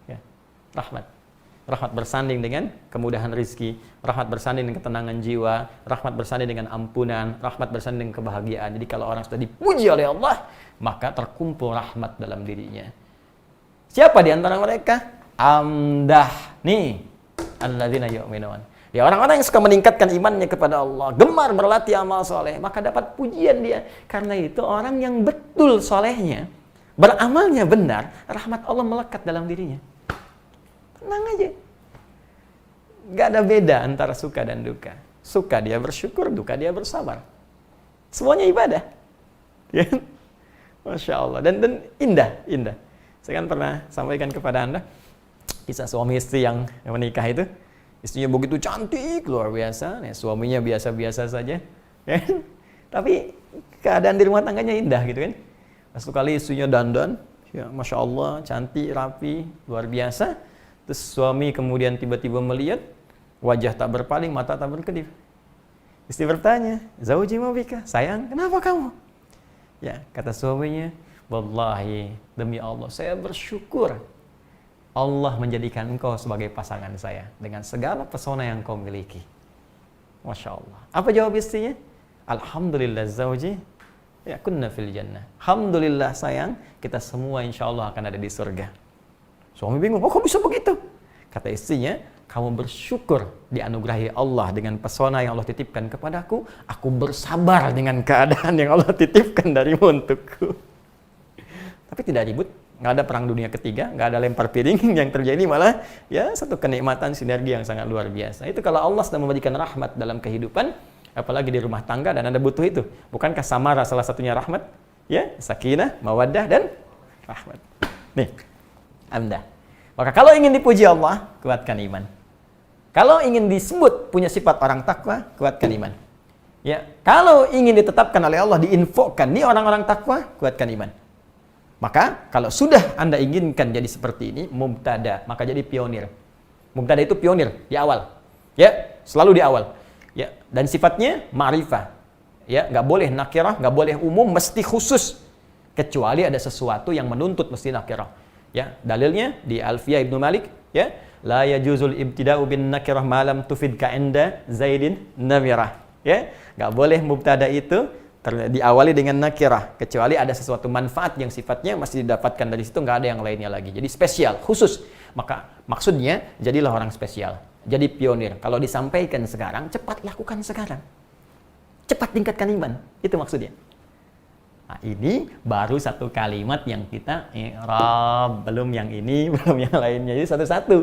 Ya, rahmat. Rahmat bersanding dengan kemudahan rizki, rahmat bersanding dengan ketenangan jiwa, rahmat bersanding dengan ampunan, rahmat bersanding dengan kebahagiaan. Jadi kalau orang sudah dipuji oleh Allah, maka terkumpul rahmat dalam dirinya. Siapa di antara mereka? Amdah. Nih, alladzina yu'minun. Ya, orang-orang yang suka meningkatkan imannya kepada Allah, gemar berlatih amal soleh, maka dapat pujian dia. Karena itu orang yang betul solehnya, beramalnya benar, rahmat Allah melekat dalam dirinya. Tenang aja. Gak ada beda antara suka dan duka. Suka dia bersyukur, duka dia bersabar. Semuanya ibadah. Ya? Masya Allah. Dan indah. Saya kan pernah sampaikan kepada Anda kisah suami istri yang menikah itu. Istrinya begitu cantik, luar biasa. Suaminya biasa-biasa saja. Ya? Tapi keadaan di rumah tangganya indah gitu kan. Satu kali istrinya dandan. Ya, Masya Allah, cantik, rapi, luar biasa. Terus suami kemudian tiba-tiba melihat, wajah tak berpaling, mata tak berkedip. Istri bertanya, Zauji ma bika, sayang, kenapa kamu? Ya, kata suaminya, wallahi, demi Allah, saya bersyukur Allah menjadikan engkau sebagai pasangan saya dengan segala pesona yang kau miliki. Masya Allah. Apa jawab istrinya? Alhamdulillah Zauji, ya kunna fil jannah. Alhamdulillah sayang, kita semua insya Allah akan ada di surga. Suami bingung, oh kok bisa begitu? Kata istrinya, kamu bersyukur dianugerahi Allah dengan pesona yang Allah titipkan kepadaku, aku bersabar dengan keadaan yang Allah titipkan darimu untukku. Tapi tidak ribut, nggak ada perang dunia ketiga, nggak ada lempar piring, yang terjadi malah ya satu kenikmatan sinergi yang sangat luar biasa. Itu kalau Allah sudah memberikan rahmat dalam kehidupan, apalagi di rumah tangga dan Anda butuh itu. Bukankah samara salah satunya rahmat? Ya, sakinah, mawaddah, dan rahmat. Nih. Anda. Maka kalau ingin dipuji Allah, kuatkan iman. Kalau ingin disebut punya sifat orang takwa, kuatkan iman. Ya, kalau ingin ditetapkan oleh Allah, diinfokan nih orang-orang takwa, kuatkan iman. Maka kalau sudah Anda inginkan jadi seperti ini, mubtada, maka jadi pionir. Mubtada itu pionir di awal. Ya, selalu di awal. Ya, dan sifatnya ma'rifah. Ya, nggak boleh nakirah, nggak boleh umum, mesti khusus. Kecuali ada sesuatu yang menuntut mesti nakirah. Ya, dalilnya di Alfiyah Ibnu Malik, ya, la yajuzul ibtida'u bin nakirah ma lam tufid ka'inda Zaidin namirah. Ya, nggak boleh mubtada itu diawali dengan nakirah kecuali ada sesuatu manfaat yang sifatnya masih didapatkan dari situ, nggak ada yang lainnya lagi. Jadi spesial, khusus. Maka maksudnya jadilah orang spesial, jadi pionir. Kalau disampaikan sekarang, cepat lakukan sekarang. Cepat tingkatkan iman. Itu maksudnya. Nah, ini baru satu kalimat yang kita i'rab, belum yang ini, belum yang lainnya. Jadi satu-satu.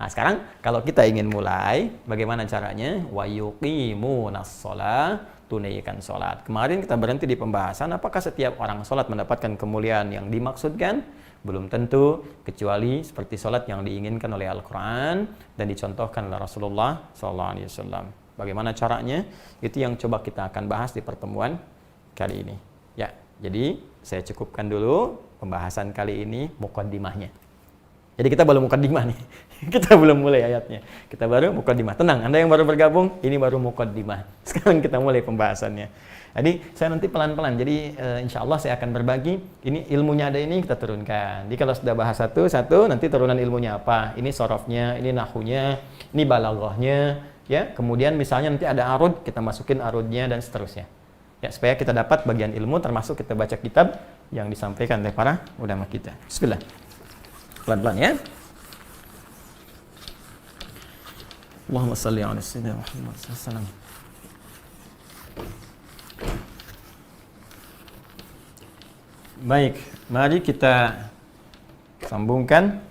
Nah, sekarang kalau kita ingin mulai, bagaimana caranya? Wa yuqimunas shalah, tunaikan sholat. Kemarin kita berhenti di pembahasan apakah setiap orang sholat mendapatkan kemuliaan yang dimaksudkan? Belum tentu, kecuali seperti sholat yang diinginkan oleh Al-Quran dan dicontohkan oleh Rasulullah SAW. Bagaimana caranya? Itu yang coba kita akan bahas di pertemuan kali ini. Ya, jadi saya cukupkan dulu pembahasan kali ini, muqaddimahnya. Jadi kita belum muqaddimah nih. Kita belum mulai ayatnya. Kita baru muqaddimah. Tenang, Anda yang baru bergabung, ini baru muqaddimah. Sekarang kita mulai pembahasannya. Jadi saya nanti pelan-pelan. Jadi insya Allah saya akan berbagi. Ini ilmunya ada ini kita turunkan. Jadi kalau sudah bahas satu-satu, nanti turunan ilmunya apa? Ini sorofnya, ini nahunya, ini balaghahnya. Ya, kemudian misalnya nanti ada arud, kita masukin arudnya dan seterusnya. Ya, supaya kita dapat bagian ilmu, termasuk kita baca kitab yang disampaikan oleh para ulama kita. Bismillah. Pelan-pelan ya. Allahumma salli ala sayyidina Muhammad sallallahu. Baik, mari kita sambungkan.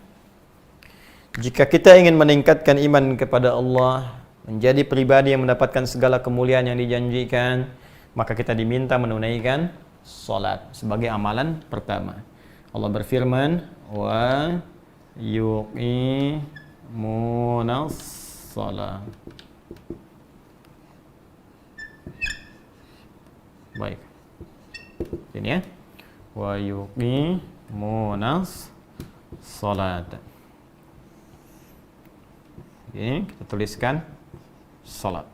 Jika kita ingin meningkatkan iman kepada Allah, menjadi pribadi yang mendapatkan segala kemuliaan yang dijanjikan, maka kita diminta menunaikan salat sebagai amalan pertama. Allah berfirman, wa yuqimunas shalah. Baik. Ini ya. Wa yuqimunas shalat. Ini kita tuliskan salat.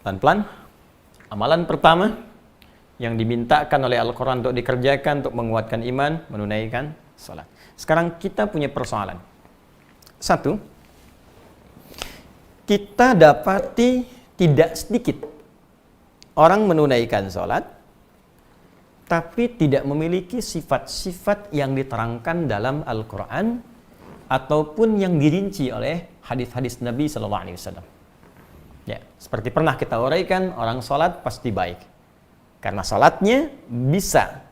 Pelan-pelan. Amalan pertama yang dimintakan oleh Al-Quran untuk dikerjakan untuk menguatkan iman, menunaikan salat. Sekarang kita punya persoalan. Satu, kita dapati tidak sedikit orang menunaikan salat, tapi tidak memiliki sifat-sifat yang diterangkan dalam Al-Quran ataupun yang dirinci oleh hadis-hadis Nabi SAW. Ya, seperti pernah kita uraikan, orang salat pasti baik. Karena salatnya bisa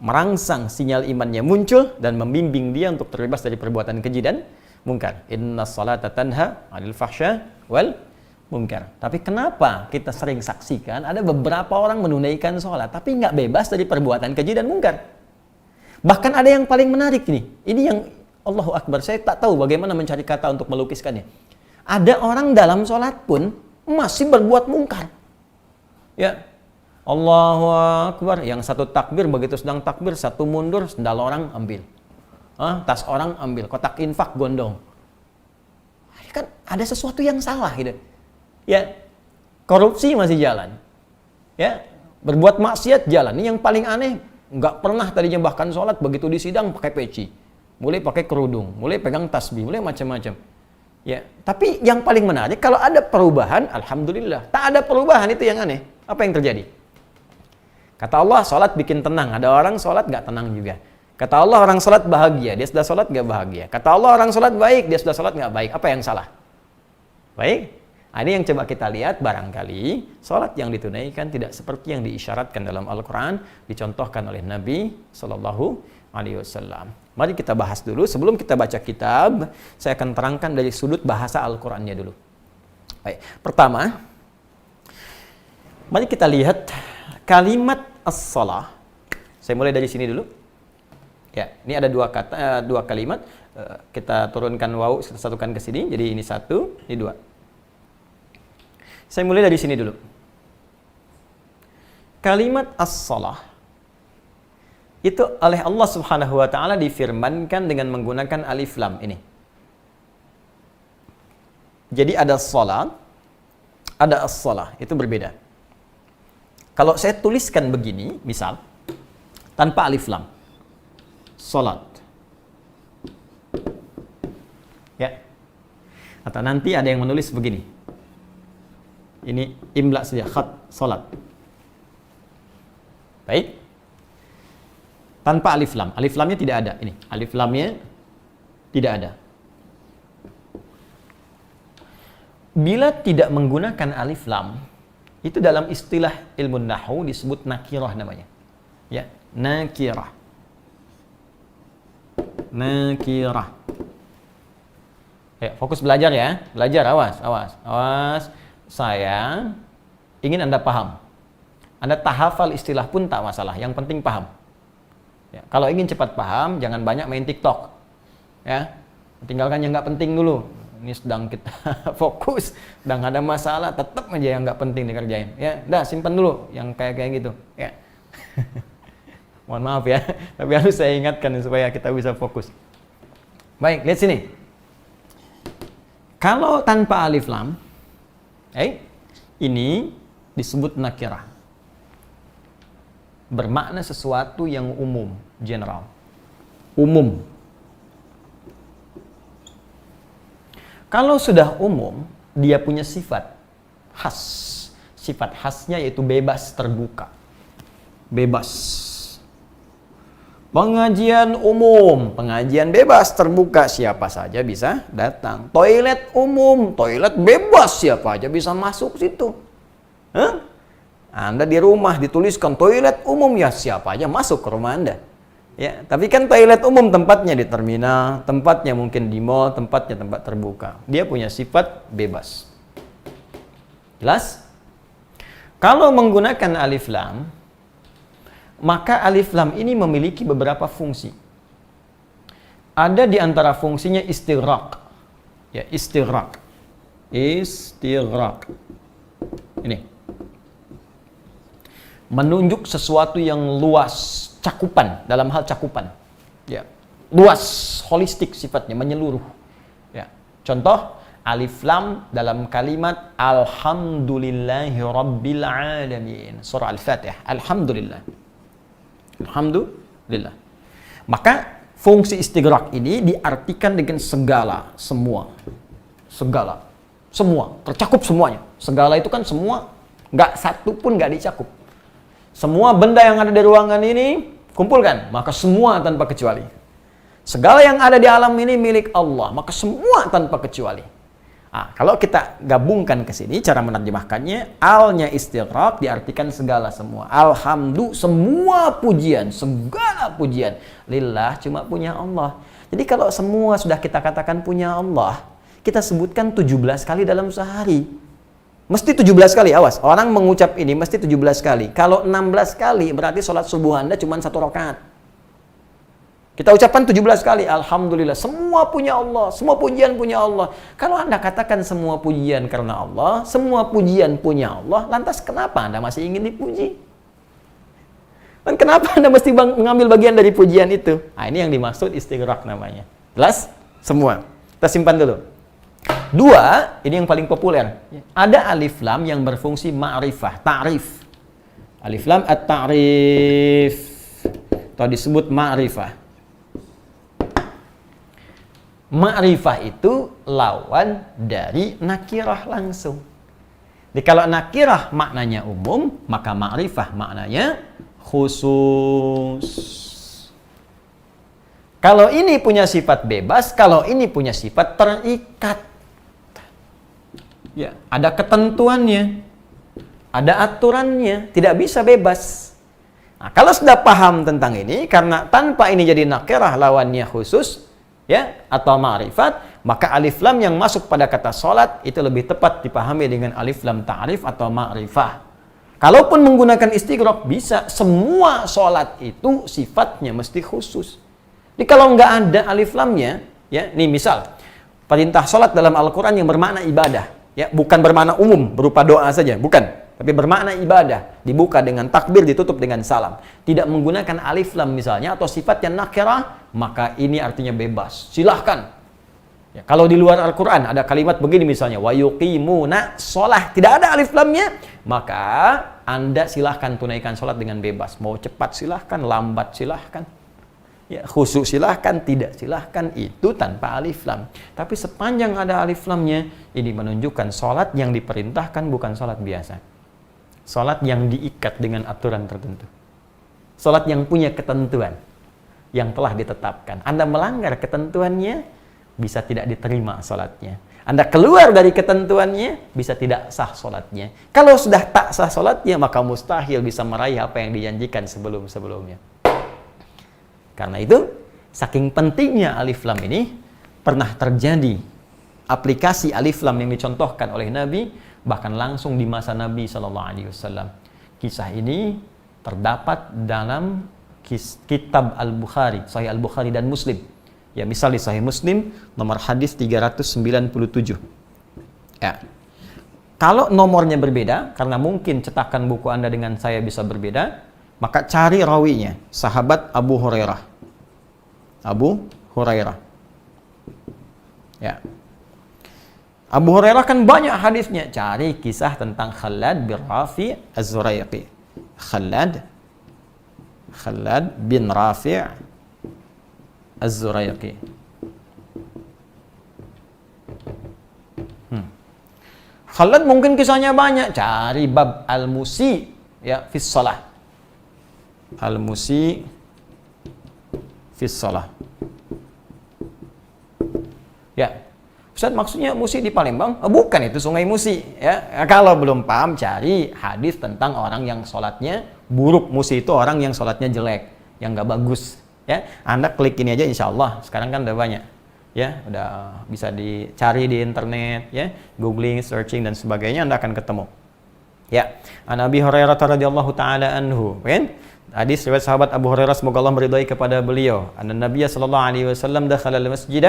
merangsang sinyal imannya muncul dan membimbing dia untuk terbebas dari perbuatan keji dan mungkar. Inna salata tanha 'anil fahsya wal munkar. Tapi kenapa kita sering saksikan ada beberapa orang menunaikan salat tapi nggak bebas dari perbuatan keji dan mungkar? Bahkan ada yang paling menarik nih. Ini yang Allahu Akbar, saya tak tahu bagaimana mencari kata untuk melukiskannya. Ada orang dalam sholat pun masih berbuat mungkar. Ya, Allahu Akbar, yang satu takbir, begitu sedang takbir, satu mundur, sendal orang ambil. Tas orang ambil, kotak infak gondong. Kan ada sesuatu yang salah gitu. Ya, korupsi masih jalan. Ya, berbuat maksiat jalan. Ini yang paling aneh, nggak pernah tadinya bahkan sholat, begitu di sidang pakai peci. Mulai pakai kerudung, mulai pegang tasbih, mulai macam-macam. Ya, tapi yang paling menarik kalau ada perubahan, alhamdulillah. Tak ada perubahan itu yang aneh. Apa yang terjadi? Kata Allah, sholat bikin tenang. Ada orang sholat nggak tenang juga. Kata Allah, orang sholat bahagia. Dia sudah sholat nggak bahagia. Kata Allah, orang sholat baik. Dia sudah sholat nggak baik. Apa yang salah? Baik. Nah, ini yang coba kita lihat. Barangkali sholat yang ditunaikan tidak seperti yang diisyaratkan dalam Al-Quran, dicontohkan oleh Nabi SAW. Mari kita bahas dulu. Sebelum kita baca kitab, saya akan terangkan dari sudut bahasa Al-Qurannya dulu. Baik. Pertama, mari kita lihat kalimat as-salah. Saya mulai dari sini dulu. Ya, ini ada dua kalimat. Kita turunkan waw, kita satukan ke sini. Jadi ini satu, ini dua. Saya mulai dari sini dulu. Kalimat as-salah itu oleh Allah Subhanahu wa taala difirmankan dengan menggunakan alif lam ini. Jadi ada salat, ada as-salah, itu berbeda. Kalau saya tuliskan begini, misal, tanpa alif lam, salat. Ya. Atau nanti ada yang menulis begini. Ini imla saja, khat, salat. Baik. Tanpa alif lam. Alif lamnya tidak ada. Ini, alif lamnya tidak ada. Bila tidak menggunakan alif lam, itu dalam istilah ilmu nahwu disebut nakirah namanya. Ya, nakirah. Nakirah. Ya, fokus belajar ya. Belajar, awas. Saya ingin Anda paham. Anda tak hafal istilah pun tak masalah, yang penting paham. Ya, kalau ingin cepat paham, jangan banyak main TikTok. Ya, tinggalkan yang nggak penting dulu. Ini sedang kita fokus, sedang ada masalah, tetap aja yang nggak penting dikerjain. Ya, dah simpan dulu yang kayak gitu. Ya, mohon maaf ya, tapi harus saya ingatkan supaya kita bisa fokus. Baik, lihat sini. Kalau tanpa alif lam, ini disebut nakirah. Bermakna sesuatu yang umum, general. Umum. Kalau sudah umum, dia punya sifat khas. Sifat khasnya yaitu bebas terbuka. Bebas. Pengajian umum, pengajian bebas terbuka, siapa saja bisa datang. Toilet umum, toilet bebas, siapa aja bisa masuk situ. Hah? Anda di rumah dituliskan toilet umum, ya siapa aja masuk ke rumah Anda. Ya, tapi kan toilet umum tempatnya di terminal, tempatnya mungkin di mall, tempatnya tempat terbuka. Dia punya sifat bebas. Jelas? Kalau menggunakan alif lam, maka alif lam ini memiliki beberapa fungsi. Ada di antara fungsinya istighraq. Ya, istighraq. Istighraq. Ini. Menunjuk sesuatu yang luas, cakupan, dalam hal cakupan. Ya. Luas, holistik sifatnya, menyeluruh. Ya. Contoh, alif lam dalam kalimat Alhamdulillahi Rabbil Alamin. Surah Al-Fatihah. Alhamdulillah. Alhamdulillah. Maka fungsi istighraq ini diartikan dengan segala, semua. Segala. Semua, tercakup semuanya. Segala itu kan semua, nggak satu pun nggak dicakup. Semua benda yang ada di ruangan ini kumpulkan, maka semua tanpa kecuali. Segala yang ada di alam ini milik Allah, maka semua tanpa kecuali. Kalau kita gabungkan ke sini, cara menerjemahkannya, al-nya istighraq diartikan segala semua. Alhamdulillah, semua pujian, segala pujian. Lillah, cuma punya Allah. Jadi kalau semua sudah kita katakan punya Allah, kita sebutkan 17 kali dalam sehari. Mesti 17 kali, awas. Orang mengucap ini mesti 17 kali. Kalau 16 kali, berarti sholat subuh Anda cuma 1 rakaat. Kita ucapkan 17 kali, Alhamdulillah. Semua punya Allah, semua pujian punya Allah. Kalau Anda katakan semua pujian karena Allah, semua pujian punya Allah, lantas kenapa Anda masih ingin dipuji? Dan kenapa Anda mesti mengambil bagian dari pujian itu? Ini yang dimaksud istighraq namanya. Jelas? Semua. Kita simpan dulu. 2, ini yang paling populer. Ada alif lam yang berfungsi ma'rifah, ta'rif. Alif lam at-ta'rif. Atau disebut ma'rifah. Ma'rifah itu lawan dari nakirah langsung. Jadi kalau nakirah maknanya umum, maka ma'rifah maknanya khusus. Kalau ini punya sifat bebas, kalau ini punya sifat terikat. Ya, ada ketentuannya, ada aturannya, tidak bisa bebas. Kalau sudah paham tentang ini, karena tanpa ini jadi nakirah lawannya khusus, ya, atau ma'rifat, maka alif lam yang masuk pada kata salat itu lebih tepat dipahami dengan alif lam ta'rif atau ma'rifah. Kalaupun menggunakan istighraq bisa, semua salat itu sifatnya mesti khusus. Jadi kalau nggak ada alif lamnya, ya, nih misal perintah salat dalam Al-Qur'an yang bermakna ibadah. Ya, bukan bermakna umum berupa doa saja, bukan, tapi bermakna ibadah, dibuka dengan takbir, ditutup dengan salam. Tidak menggunakan alif lam misalnya atau sifat yang nakirah, maka ini artinya bebas. Silahkan. Ya, kalau di luar Al-Quran ada kalimat begini misalnya, wa yuqimuna sholah, tidak ada alif lamnya, maka Anda silahkan tunaikan sholat dengan bebas. Mau cepat silahkan, lambat silahkan. Ya, khusyuk silahkan, tidak silahkan, itu tanpa alif lam. Tapi sepanjang ada alif lamnya, ini menunjukkan sholat yang diperintahkan bukan sholat biasa. Sholat yang diikat dengan aturan tertentu. Sholat yang punya ketentuan, yang telah ditetapkan. Anda melanggar ketentuannya, bisa tidak diterima sholatnya. Anda keluar dari ketentuannya, bisa tidak sah sholatnya. Kalau sudah tak sah sholatnya, maka mustahil bisa meraih apa yang dijanjikan sebelum-sebelumnya. Karena itu, saking pentingnya alif lam ini, pernah terjadi aplikasi alif lam yang dicontohkan oleh Nabi, bahkan langsung di masa Nabi SAW. Kisah ini terdapat dalam kitab Al-Bukhari, Sahih Al-Bukhari dan Muslim. Ya, misal di Sahih Muslim, nomor hadis 397. Ya. Kalau nomornya berbeda, karena mungkin cetakan buku Anda dengan saya bisa berbeda, maka cari rawinya, sahabat Abu Hurairah. Abu Hurairah. Ya. Abu Hurairah kan banyak hadisnya. Cari kisah tentang Khalad bin Rafi' Az-Zurayqi. Khalad bin Rafi' Az-Zurayqi. Khalad mungkin kisahnya banyak. Cari bab Al-Musi, ya, fis shalah. Al-Musi fis shalah. Ya. Ustaz, maksudnya Musi di Palembang? Oh, bukan, itu Sungai Musi, ya. Kalau belum paham, cari hadis tentang orang yang sholatnya buruk. Musi itu orang yang sholatnya jelek, yang nggak bagus. Ya, Anda klik ini aja, insya Allah sekarang kan udah banyak, ya, udah bisa dicari di internet, ya, googling, searching dan sebagainya, Anda akan ketemu. Ya, An Abi Hurairah radhiyallahu taala anhu, kan? Hadis riwayat sahabat Abu Hurairah, semoga Allah meridhai kepada beliau. Anna Nabiy sallallahu alaihi wasallam dakhala al-masjid,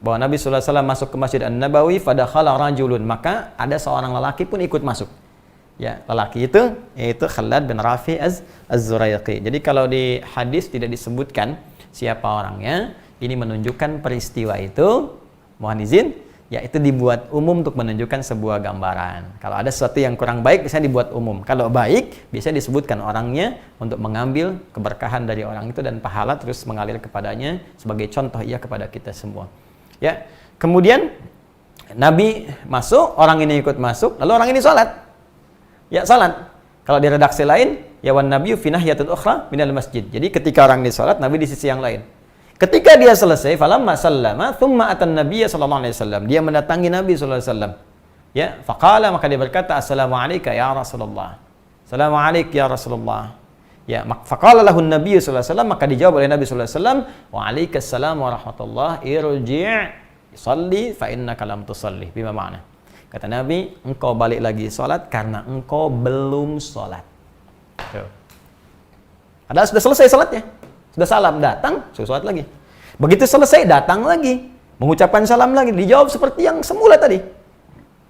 bahwa Nabi sallallahu alaihi wasallam masuk ke Masjid An-Nabawi, fadakhala rajulun, maka ada seorang lelaki pun ikut masuk. Ya, lelaki itu yaitu Khalad bin Rafi' Az-Zurayqi. Jadi kalau di hadis tidak disebutkan siapa orangnya, ini menunjukkan peristiwa itu, mohon izin, ya, itu dibuat umum untuk menunjukkan sebuah gambaran. Kalau ada sesuatu yang kurang baik, biasanya dibuat umum. Kalau baik, biasanya disebutkan orangnya untuk mengambil keberkahan dari orang itu dan pahala terus mengalir kepadanya sebagai contoh ia kepada kita semua. Ya, kemudian Nabi masuk, orang ini ikut masuk, lalu orang ini sholat. Ya, salat. Kalau di redaksi lain, ya wan nabiyyu fi nahyatin ukhra minal masjid. Jadi ketika orang ini salat, Nabi di sisi yang lain. Ketika dia selesai, falamma sallama thumma atan nabiyya sallallahu alaihi wasallam. Dia mendatangi Nabi sallallahu alaihi wasallam. Ya, faqala, maka dia berkata, "Assalamu alayka ya Rasulullah." "Assalamu alayk ya Rasulullah." Ya, faqala lahu an-nabiy sallallahu alaihi wasallam, maka dijawab oleh Nabi sallallahu alaihi wasallam, "Wa alaikassalam wa rahmatullah, irji' shalli fa innaka lam tusalli." Bima makna? Kata Nabi, engkau balik lagi sholat karena engkau belum sholat. Tuh. Padahal sudah selesai sholatnya. Sudah salam, datang, sudah sholat lagi. Begitu selesai, datang lagi. Mengucapkan salam lagi. Dijawab seperti yang semula tadi.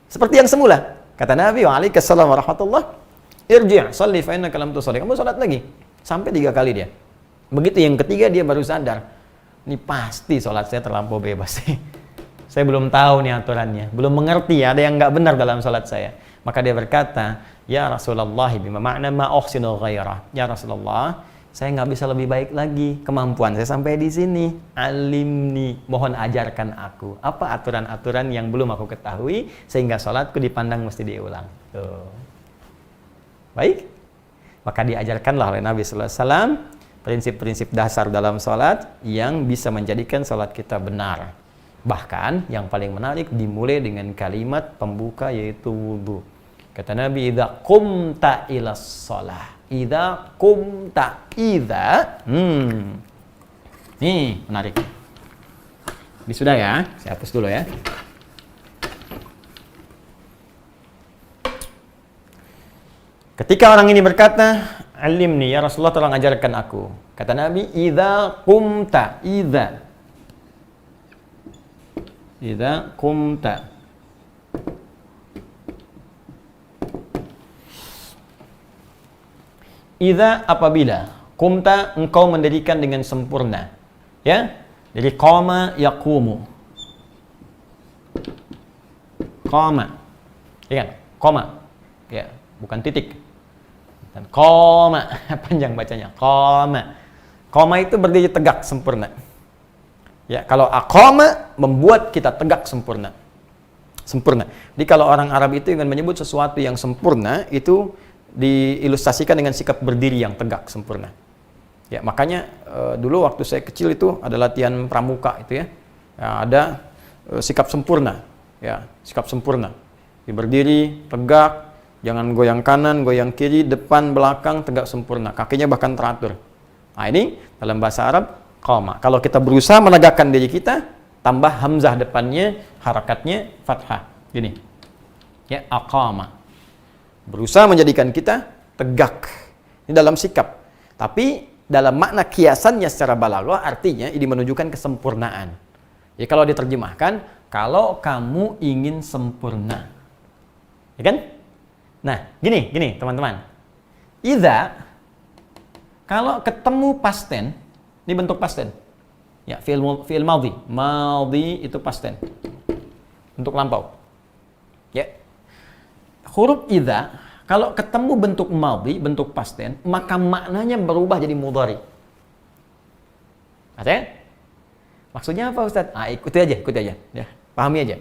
Seperti yang semula. Kata Nabi, wa'alaikassalam warahmatullah. Irji' shalli fa innaka lam tusalli. Kamu sholat lagi. Sampai 3 kali dia. Begitu yang ketiga, dia baru sadar. Ini pasti sholat saya terlampau bebas. Saya belum tahu nih aturannya, belum mengerti, ada yang nggak benar dalam salat saya. Maka dia berkata, ya Rasulullah, bima makna ma uhsinu ghairah. Ya Rasulullah, saya nggak bisa lebih baik lagi, kemampuan saya sampai di sini. Alimni, mohon ajarkan aku. Apa aturan-aturan yang belum aku ketahui, sehingga salatku dipandang mesti diulang. Tuh. Baik, maka diajarkanlah oleh Nabi Sallallahu Alaihi Wasallam prinsip-prinsip dasar dalam salat yang bisa menjadikan salat kita benar. Bahkan yang paling menarik dimulai dengan kalimat pembuka yaitu wudu. Kata Nabi, idza qumta ilas shalah. Idza qumta, idza. Nih, menarik. Ini sudah ya, saya hapus dulu ya. Ketika orang ini berkata, alimni ya Rasulullah, tolong ajarkan aku. Kata Nabi, idza qumta, idza qumta. Idza apabila, qumta engkau mendirikan dengan sempurna. Ya? Jadi qama yaqumu. koma. Ya kan? Koma. Ya, bukan titik. Dan koma, panjang bacanya. Koma. Koma itu berdiri tegak sempurna. Ya, kalau aqama membuat kita tegak sempurna. Sempurna. Jadi kalau orang Arab itu ingin menyebut sesuatu yang sempurna itu diilustrasikan dengan sikap berdiri yang tegak sempurna. Ya, makanya dulu waktu saya kecil itu ada latihan pramuka itu ya. Ya, ada sikap sempurna. Ya, sikap sempurna. Berdiri tegak, jangan goyang kanan, goyang kiri, depan, belakang, tegak sempurna. Kakinya bahkan teratur. Nah, ini dalam bahasa Arab qama. Kalau kita berusaha menegakkan diri kita, tambah hamzah depannya, harakatnya fathah. Gini. Ya, aqama. Berusaha menjadikan kita tegak. Ini dalam sikap. Tapi dalam makna kiasannya secara balaghah artinya ini menunjukkan kesempurnaan. Ya, kalau diterjemahkan, kalau kamu ingin sempurna. Ya kan? Nah, gini teman-teman. Idza kalau ketemu past tense, ini bentuk past tense. Ya, fi'il madhi. Madhi itu past tense. Untuk lampau. Ya. Huruf idza kalau ketemu bentuk madhi, bentuk past tense, maka maknanya berubah jadi mudhari. Artinya? Maksudnya apa, Ustaz? Ikuti aja. Ya, pahami aja.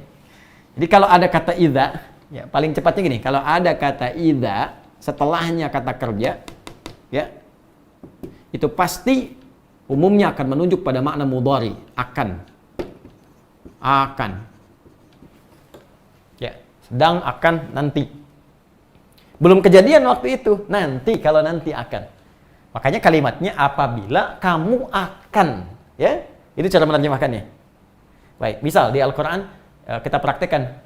Jadi kalau ada kata idza, ya, paling cepatnya gini, kalau ada kata idza, setelahnya kata kerja, ya, itu pasti umumnya akan menunjuk pada makna mudhari, akan. Ya, sedang, akan, nanti. Belum kejadian waktu itu, nanti, kalau nanti akan. Makanya kalimatnya apabila kamu akan, ya, itu cara menerjemahkannya. Baik, misal di Al-Quran kita praktekkan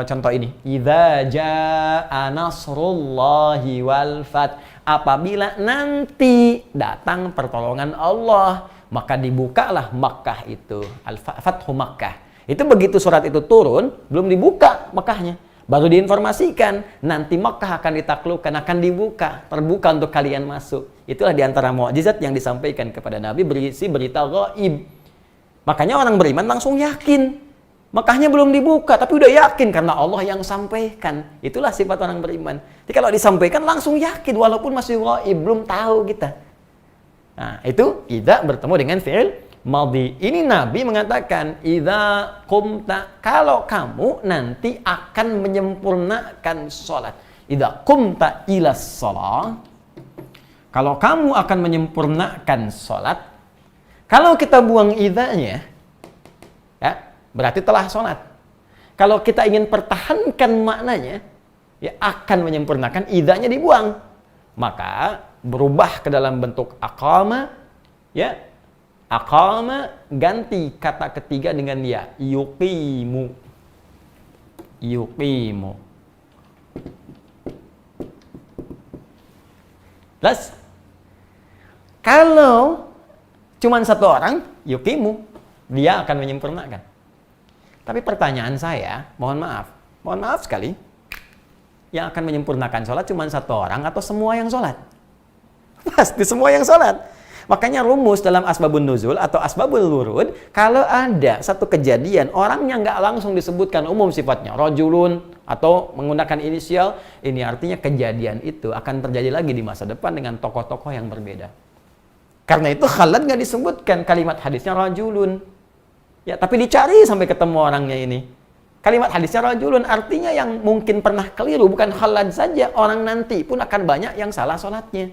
contoh ini. Idza jaa nasrullahi wal fath. Apabila nanti datang pertolongan Allah, maka dibukalah Makkah itu. Al-Fathu Makkah. Itu begitu surat itu turun, belum dibuka Makkahnya. Baru diinformasikan, nanti Makkah akan ditaklukkan, akan dibuka, terbuka untuk kalian masuk. Itulah diantara mukjizat yang disampaikan kepada Nabi berisi berita gaib. Makanya orang beriman langsung yakin. Makkahnya belum dibuka, tapi udah yakin karena Allah yang sampaikan. Itulah sifat orang beriman. Jadi kalau disampaikan langsung yakin, walaupun masih gaib, belum tahu kita. Nah, itu idza bertemu dengan fi'il madhi. Ini Nabi mengatakan, idza qumta, kalau kamu nanti akan menyempurnakan sholat. Idza qumta ila shalah, kalau kamu akan menyempurnakan sholat. Kalau kita buang idzanya, ya, berarti telah sholat. Kalau kita ingin pertahankan maknanya, ya, akan menyempurnakan, idzanya dibuang. Maka berubah ke dalam bentuk aqama, ya. Aqama ganti kata ketiga dengan ya, yuqimu. Yuqimu. Plus, kalau cuman satu orang, yuqimu, dia akan menyempurnakan. Tapi pertanyaan saya, mohon maaf sekali, yang akan menyempurnakan sholat cuma satu orang atau semua yang sholat? Pasti semua yang sholat. Makanya rumus dalam asbabun nuzul atau asbabul wurud, kalau ada satu kejadian, orangnya nggak langsung disebutkan umum sifatnya, rajulun atau menggunakan inisial, ini artinya kejadian itu akan terjadi lagi di masa depan dengan tokoh-tokoh yang berbeda. Karena itu khalad nggak disebutkan kalimat hadisnya rajulun. Ya, tapi dicari sampai ketemu orangnya ini. Kalimat hadisnya rajulun artinya yang mungkin pernah keliru, bukan khalad saja, orang nanti pun akan banyak yang salah sholatnya.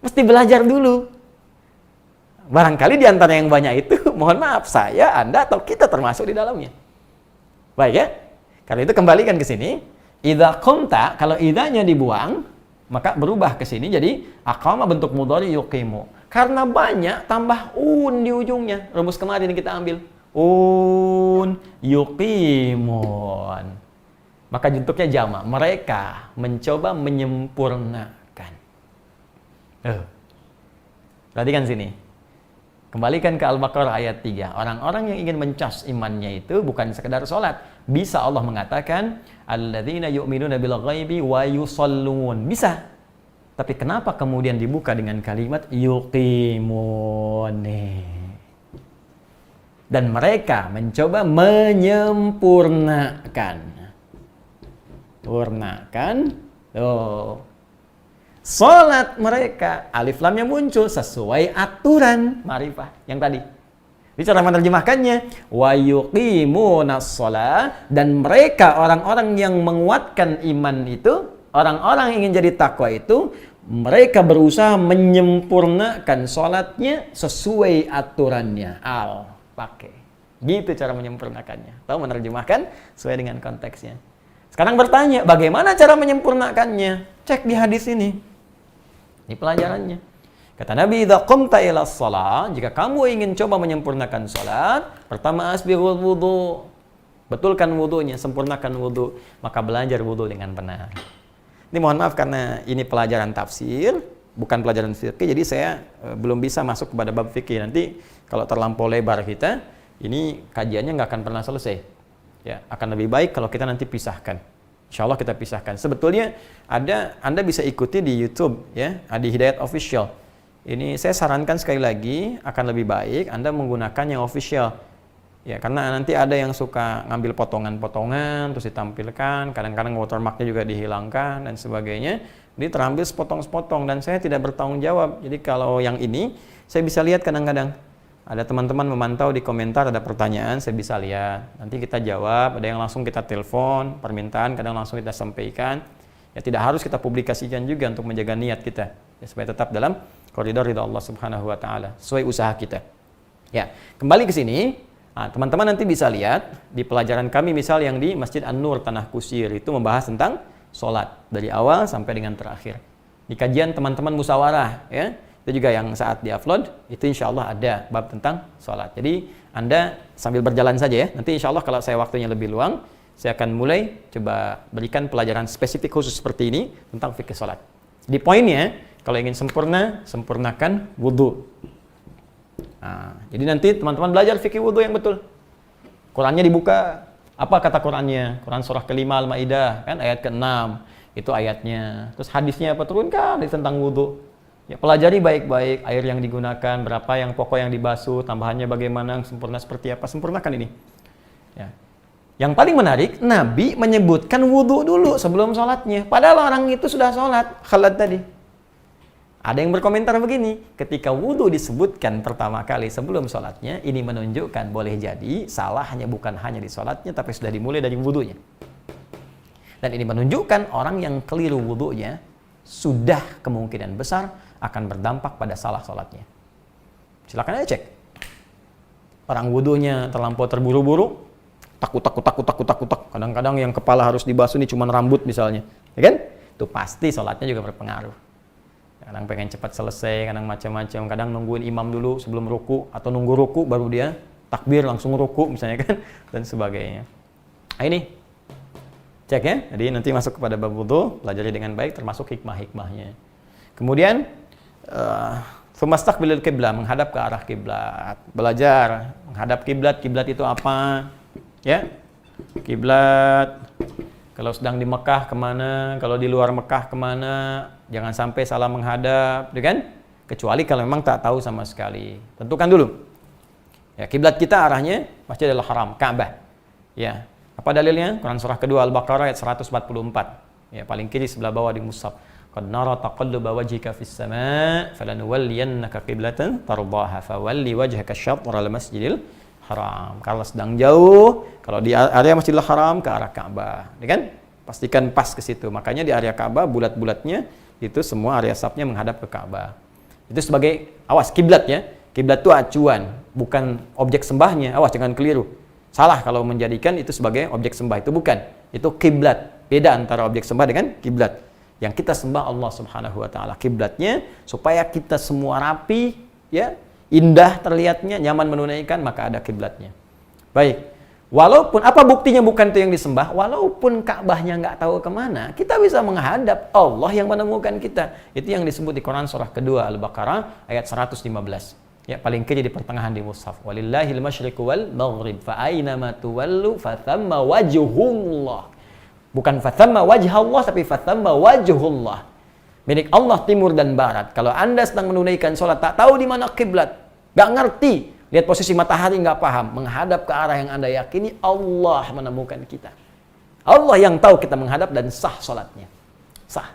Mesti belajar dulu. Barangkali di antara yang banyak itu, mohon maaf, saya, Anda, atau kita termasuk di dalamnya. Baik ya? Karena itu kembalikan ke sini. Idza qumta, kalau idzanya dibuang, maka berubah ke sini jadi aqama bentuk mudhari yuqimu. Karena banyak tambah di ujungnya. Rumus kemarin yang kita ambil. Yuqimun. Maka bentuknya jamak. Mereka mencoba menyempurnakan. Perhatikan sini. Kembalikan ke Al-Baqarah ayat 3. Orang-orang yang ingin mencas imannya itu bukan sekedar sholat. Bisa Allah mengatakan, alladzina yu'minuna bil ghaibi wa yusallun. Bisa. Tapi kenapa kemudian dibuka dengan kalimat yuqimun? Dan mereka mencoba menyempurnakan. Menyempurnakan. Salat mereka, alif lamnya muncul sesuai aturan ma'rifah yang tadi. Ini cara menerjemahkannya. Wa yuqimunas shalah, dan mereka orang-orang yang menguatkan iman itu, orang-orang yang ingin jadi takwa itu, mereka berusaha menyempurnakan salatnya sesuai aturannya. Pakai. Gitu cara menyempurnakannya. Tahu menerjemahkan sesuai dengan konteksnya. Sekarang bertanya, bagaimana cara menyempurnakannya? Cek di hadis ini. Ini pelajarannya. Kata Nabi, "Idza qumta ila shalah," jika kamu ingin coba menyempurnakan salat, pertama asbighul wudu. Betulkan wudunya, sempurnakan wudu, maka belajar wudu dengan benar. Ini mohon maaf karena ini pelajaran tafsir, bukan pelajaran fikih, jadi saya belum bisa masuk kepada bab fikih. Nanti kalau terlampau lebar kita, ini kajiannya nggak akan pernah selesai. Ya, akan lebih baik kalau kita nanti pisahkan. Insya Allah kita pisahkan. Sebetulnya Anda bisa ikuti di YouTube ya, Adi Hidayat Official. Ini saya sarankan sekali lagi, akan lebih baik Anda menggunakan yang official. Ya, karena nanti ada yang suka ngambil potongan-potongan terus ditampilkan, kadang-kadang watermarknya juga dihilangkan dan sebagainya. Jadi terambil sepotong-sepotong dan saya tidak bertanggung jawab. Jadi kalau yang ini saya bisa lihat kadang-kadang. Ada teman-teman memantau di komentar, ada pertanyaan, saya bisa lihat. Nanti kita jawab, ada yang langsung kita telepon, permintaan, kadang langsung kita sampaikan. Ya tidak harus kita publikasikan juga untuk menjaga niat kita. Ya, supaya tetap dalam koridor ridha Allah Subhanahu wa taala, sesuai usaha kita. Ya, kembali ke sini. Nah, teman-teman nanti bisa lihat di pelajaran kami misal yang di Masjid An-Nur Tanah Kusir itu membahas tentang sholat dari awal sampai dengan terakhir. Di kajian teman-teman musyawarah ya. Itu juga yang saat di-upload, itu insya Allah ada bab tentang sholat. Jadi Anda sambil berjalan saja ya. Nanti insya Allah kalau saya waktunya lebih luang, saya akan mulai coba berikan pelajaran spesifik khusus seperti ini tentang fikih sholat. Di poinnya, kalau ingin sempurna, sempurnakan wudhu. Nah, jadi nanti teman-teman belajar fikih wudhu yang betul. Qurannya dibuka. Apa kata Qurannya? Quran surah ke-5 Al-Maidah, kan ayat ke-6. Itu ayatnya. Terus hadisnya apa? Turunkan tentang wudhu. Ya, pelajari baik-baik air yang digunakan, berapa yang pokok yang dibasuh, tambahannya bagaimana, sempurna seperti apa, sempurnakan ini. Ya. Yang paling menarik, Nabi menyebutkan wudhu dulu sebelum sholatnya. Padahal orang itu sudah sholat, khalad tadi. Ada yang berkomentar begini, ketika wudhu disebutkan pertama kali sebelum sholatnya, ini menunjukkan boleh jadi salahnya bukan hanya di sholatnya, tapi sudah dimulai dari wudhunya. Dan ini menunjukkan orang yang keliru wudhunya, sudah kemungkinan besar akan berdampak pada salah sholatnya. Silakan aja cek. Orang wudhunya terlampau terburu-buru, takut. Kadang-kadang yang kepala harus dibasuh ini cuma rambut misalnya, ya kan? Itu pasti sholatnya juga berpengaruh. Kadang pengen cepat selesai, kadang macam-macam. Kadang nungguin imam dulu sebelum ruku, atau nunggu ruku baru dia takbir langsung ruku misalnya kan, dan sebagainya. Nah, ini cek ya. Jadi nanti masuk kepada bab wudhu, pelajari dengan baik termasuk hikmah-hikmahnya. Kemudian Fumastaqbilul qiblah, menghadap ke arah kiblat. Belajar menghadap kiblat. Kiblat itu apa? Ya. Kiblat kalau sedang di Mekah kemana, kalau di luar Mekah kemana, jangan sampai salah menghadap, kan? Kecuali kalau memang tak tahu sama sekali. Tentukan dulu. Ya, kiblat kita arahnya Masjidil Haram, Ka'bah. Ya. Apa dalilnya? Quran surah kedua Al-Baqarah ayat 144. Ya, paling kiri sebelah bawah di mushaf. Qad nara taqalluba wajhika fis sama' falanuwalliyannaka qiblatan tardaha fawalli wajhaka syatral masjidil haram. Kalau sedang jauh, kalau di area Masjidil Haram ke arah Ka'bah, ya kan? Pastikan pas ke situ. Makanya di area Ka'bah bulat-bulatnya itu semua area safnya menghadap ke Ka'bah. Itu sebagai awas kiblat ya. Kiblat itu acuan, bukan objek sembahnya. Awas jangan keliru. Salah kalau menjadikan itu sebagai objek sembah, itu bukan. Itu kiblat. Beda antara objek sembah dengan kiblat. Yang kita sembah Allah Subhanahu wa taala. Kiblatnya supaya kita semua rapi, ya, indah terlihatnya, nyaman menunaikan, maka ada kiblatnya. Baik. Walaupun apa buktinya bukan itu yang disembah, walaupun Ka'bahnya nggak tahu kemana, kita bisa menghadap Allah yang menemukan kita. Itu yang disebut di Quran surah kedua Al-Baqarah ayat 115. Ya, paling kiri di pertengahan di mushaf. Walillahil masyriqu wal maghrib fa aina ma tuwallu fa thamma wajhullah. Bukan fa thamma wajhallah, tapi fa thamma wajhullah. Milik Allah timur dan barat. Kalau Anda sedang menunaikan sholat, tak tahu di mana kiblat, nggak ngerti, lihat posisi matahari nggak paham, menghadap ke arah yang Anda yakini, Allah menemukan kita. Allah yang tahu kita menghadap dan sah salatnya. Sah.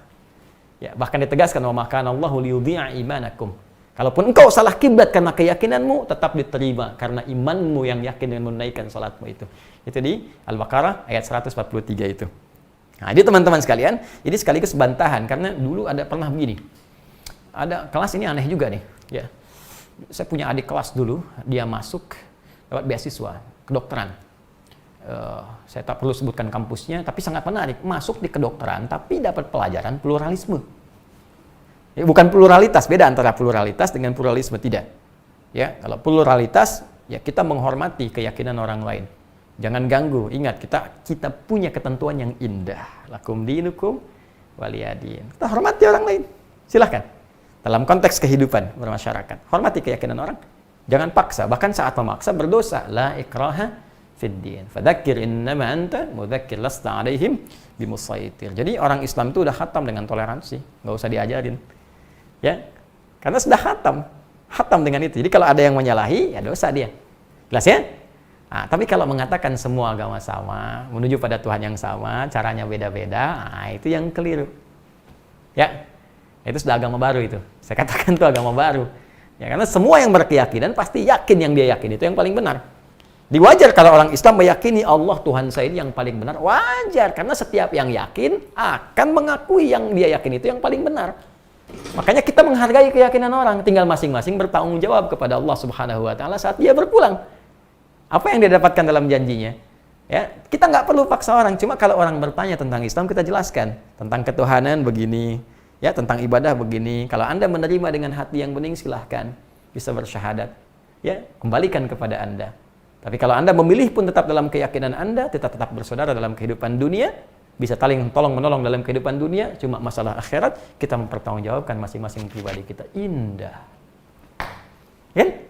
Ya, bahkan ditegaskan wa maka Allahu liyudhi'a imanakum. Kalaupun engkau salah kiblat karena keyakinanmu, tetap diterima karena imanmu yang yakin dengan menunaikan salatmu itu. Itu di Al-Baqarah ayat 143 itu. Nah, jadi teman-teman sekalian, ini sekaligus bantahan karena dulu pernah begini. Ada kelas ini aneh juga nih, ya. Saya punya adik kelas dulu, dia masuk lewat beasiswa kedokteran. Saya tak perlu sebutkan kampusnya, tapi sangat menarik. Masuk di kedokteran, tapi dapat pelajaran pluralisme. Ya, bukan pluralitas, beda antara pluralitas dengan pluralisme, tidak. Ya, kalau pluralitas, ya kita menghormati keyakinan orang lain. Jangan ganggu. Ingat, kita punya ketentuan yang indah. Lakum dinukum waliyadin. Kita hormati orang lain. Silahkan. Dalam konteks kehidupan bermasyarakat, hormati keyakinan orang. Jangan paksa. Bahkan saat memaksa berdosa. La ikraha fid din. Fadzakir innama anta mudzakir lasta alaihim bimusaitir. Jadi orang Islam itu udah khatam dengan toleransi. Nggak usah diajarin. Ya, karena sudah khatam dengan itu. Jadi kalau ada yang menyalahi, ya dosa dia. Jelas ya? Nah, tapi kalau mengatakan semua agama sama, menuju pada Tuhan yang sama, caranya beda-beda, nah, itu yang keliru. Ya, itu sudah agama baru itu. Saya katakan itu agama baru. Ya, karena semua yang berkeyakinan pasti yakin yang dia yakin itu yang paling benar. Wajar kalau orang Islam meyakini Allah Tuhan saya ini yang paling benar. Wajar, karena setiap yang yakin akan mengakui yang dia yakin itu yang paling benar. Makanya kita menghargai keyakinan orang, tinggal masing-masing bertanggung jawab kepada Allah Subhanahu wa taala saat dia berpulang. Apa yang dia dapatkan dalam janjinya? Ya, kita nggak perlu paksa orang, cuma kalau orang bertanya tentang Islam kita jelaskan, tentang ketuhanan begini, ya, tentang ibadah begini. Kalau Anda menerima dengan hati yang bening silahkan, bisa bersyahadat. Ya, kembalikan kepada Anda. Tapi kalau Anda memilih pun tetap dalam keyakinan Anda, tetap bersaudara dalam kehidupan dunia, bisa tolong-menolong dalam kehidupan dunia, cuma masalah akhirat kita mempertanggungjawabkan masing-masing pribadi kita. Indah. Ya?